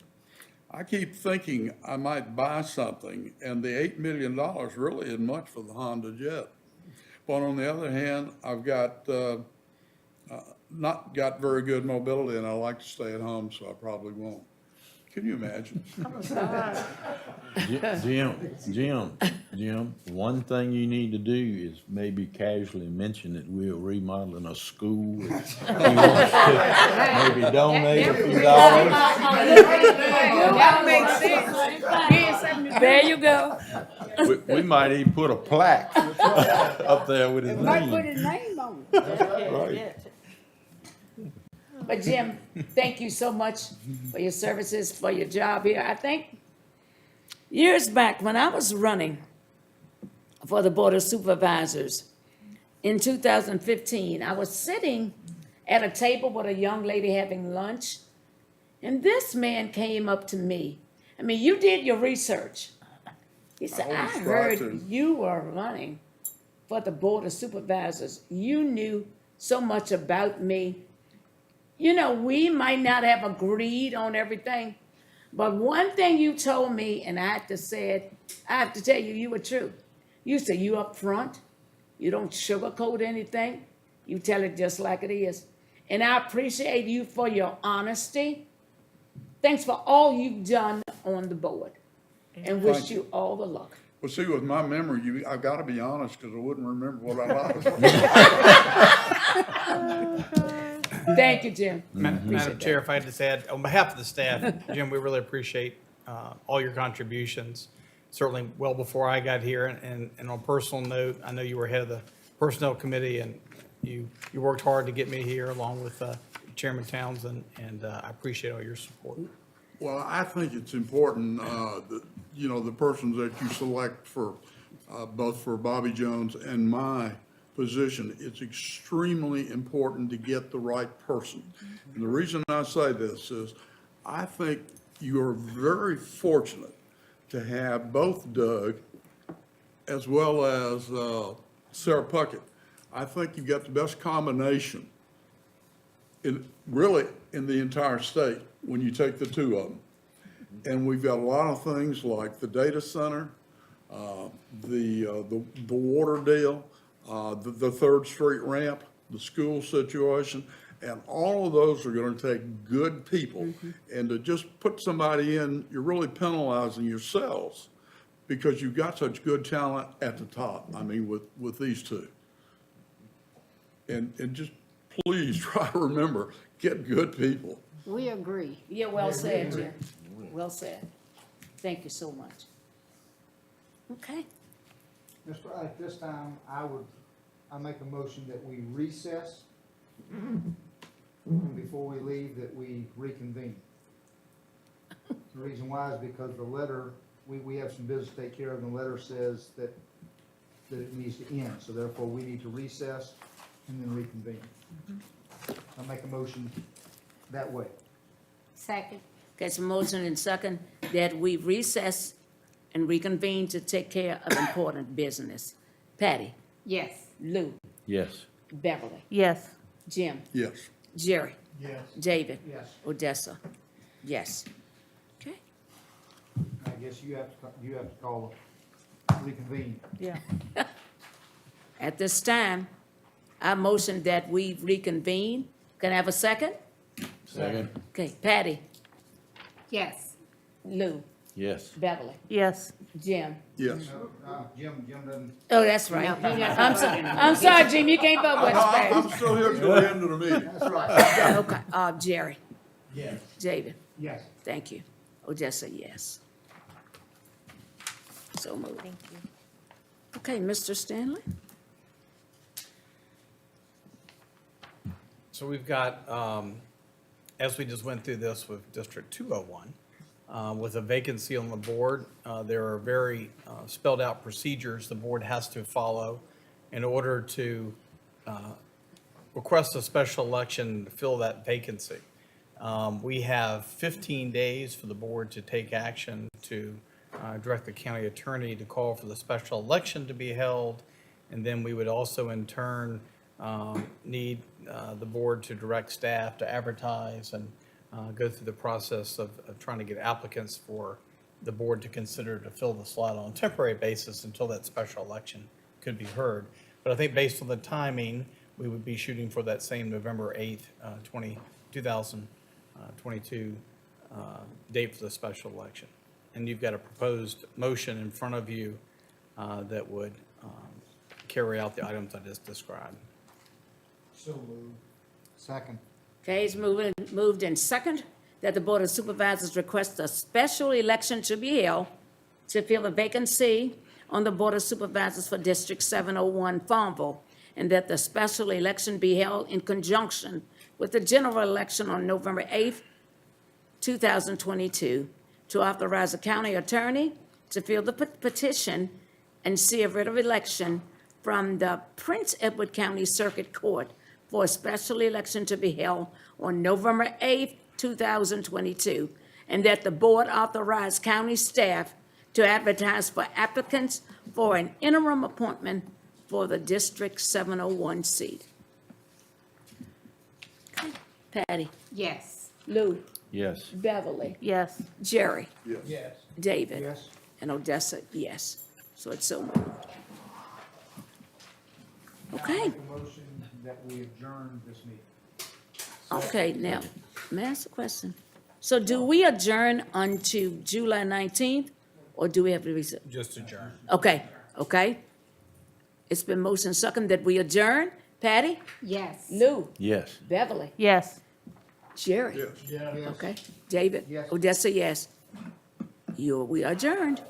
I keep thinking I might buy something, and the $8 million really isn't much for the Honda Jet. But on the other hand, I've got not got very good mobility, and I like to stay at home, so I probably won't. Can you imagine? Jim, one thing you need to do is maybe casually mention that we're remodeling a school. He wants to maybe donate a few dollars. That makes sense. There you go. We might even put a plaque up there with his Might put name. his name on it. Right. But Jim, thank you so much for your services, for your job here. I think years back when I was running for the Board of Supervisors in 2015, I was sitting at a table with a young lady having lunch, and this man came up to me. I mean, you did your research. He said, I heard you were running for the Board of Supervisors. You knew so much about me. You know, we might not have agreed on everything, but one thing you told me, and I have to tell you, you were true. You said you up front, you don't sugarcoat anything, you tell it just like it is. And I appreciate you for your honesty. Thanks for all you've done on the board, and wish you all the luck. Well, see, with my memory, I've got to be honest, because I wouldn't remember what I like. Thank you, Jim. Madam Chair, if I had to add, on behalf of the staff, Jim, we really appreciate all your contributions, certainly well before I got here. And on a personal note, I know you were head of the Personnel Committee, and you worked hard to get me here along with Chairman Townsend, and I appreciate all your support. Well, I think it's important that, you know, the persons that you select for both for Bobby Jones and my position, it's extremely important to get the right person. And the reason I say this is, I think you are very fortunate to have both Doug as well as Sarah Puckett. I think you've got the best combination really in the entire state when you take the two of them. And we've got a lot of things like the data center, the water deal, the Third Street ramp, the school situation, and all of those are gonna take good people. And to just put somebody in, you're really penalizing yourselves because you've got such good talent at the top, I mean, with these two. And just please try to remember, get good people. We agree. Yeah, well said, Jim. Well said. Thank you so much. Okay. Mr. Wright, at this time, I make a motion that we recess. And before we leave, that we reconvene. The reason why is because the letter, we have some business to take care of, and the letter says that it needs to end. So therefore, we need to recess and then reconvene. I make a motion that way. Second. Okay, it's a motion and second that we recess and reconvene to take care of important business. Patty? Yes. Lou? Yes. Beverly? Yes. Jim? Yes. Jerry? Yes. David? Yes. Odessa? Yes. Okay. I guess you have to call reconvene. Yeah. At this time, I motion that we reconvene. Can I have a second? Second. Okay, Patty? Yes. Lou? Yes. Beverly? Yes. Jim? Yes. Jim doesn't. Oh, that's right. I'm sorry, Jim, you can't vote with I'm us. still here till the end of the meeting. That's right. Okay, Jerry? Yes. David? Yes. Thank you. Odessa, yes. So moved. Thank you. Okay, Mr. Stanley? So we've got, as we just went through this with District 201, with a vacancy on the board, there are very spelled out procedures the board has to follow in order to request a special election to fill that vacancy. We have 15 days for the board to take action to direct the county attorney to call for the special election to be held. And then we would also in turn need the board to direct staff to advertise and go through the process of trying to get applicants for the board to consider to fill the slot on a temporary basis until that special election could be heard. But I think based on the timing, we would be shooting for that same November 8th, 2022 date for the special election. And you've got a proposed motion in front of you that would carry out the items I just described. So moved. Second. Okay, it's moved in second that the Board of Supervisors request a special election to be held to fill a vacancy on the Board of Supervisors for District 701 Farmville, and that the special election be held in conjunction with the general election on November 8th, 2022, to authorize the county attorney to fill the petition and see a writ of election from the Prince Edward County Circuit Court for a special election to be held on November 8th, 2022, and that the board authorize county staff to advertise for applicants for an interim appointment for the District 701 seat. Okay. Patty? Yes. Lou? Yes. Beverly? Yes. Jerry? Yes. David? Yes. And Odessa, yes. So it's so moved. Okay, Make a motion that we adjourn this meeting. okay, now, may I ask a question? So do we adjourn until July 19th, or do we have to reset? Just adjourn. Okay, okay. It's been motion second that we adjourn. Patty? Yes. Lou? Yes. Beverly? Yes. Jerry? Yes. Yes. Okay. David? Yes. Odessa, yes. We adjourned.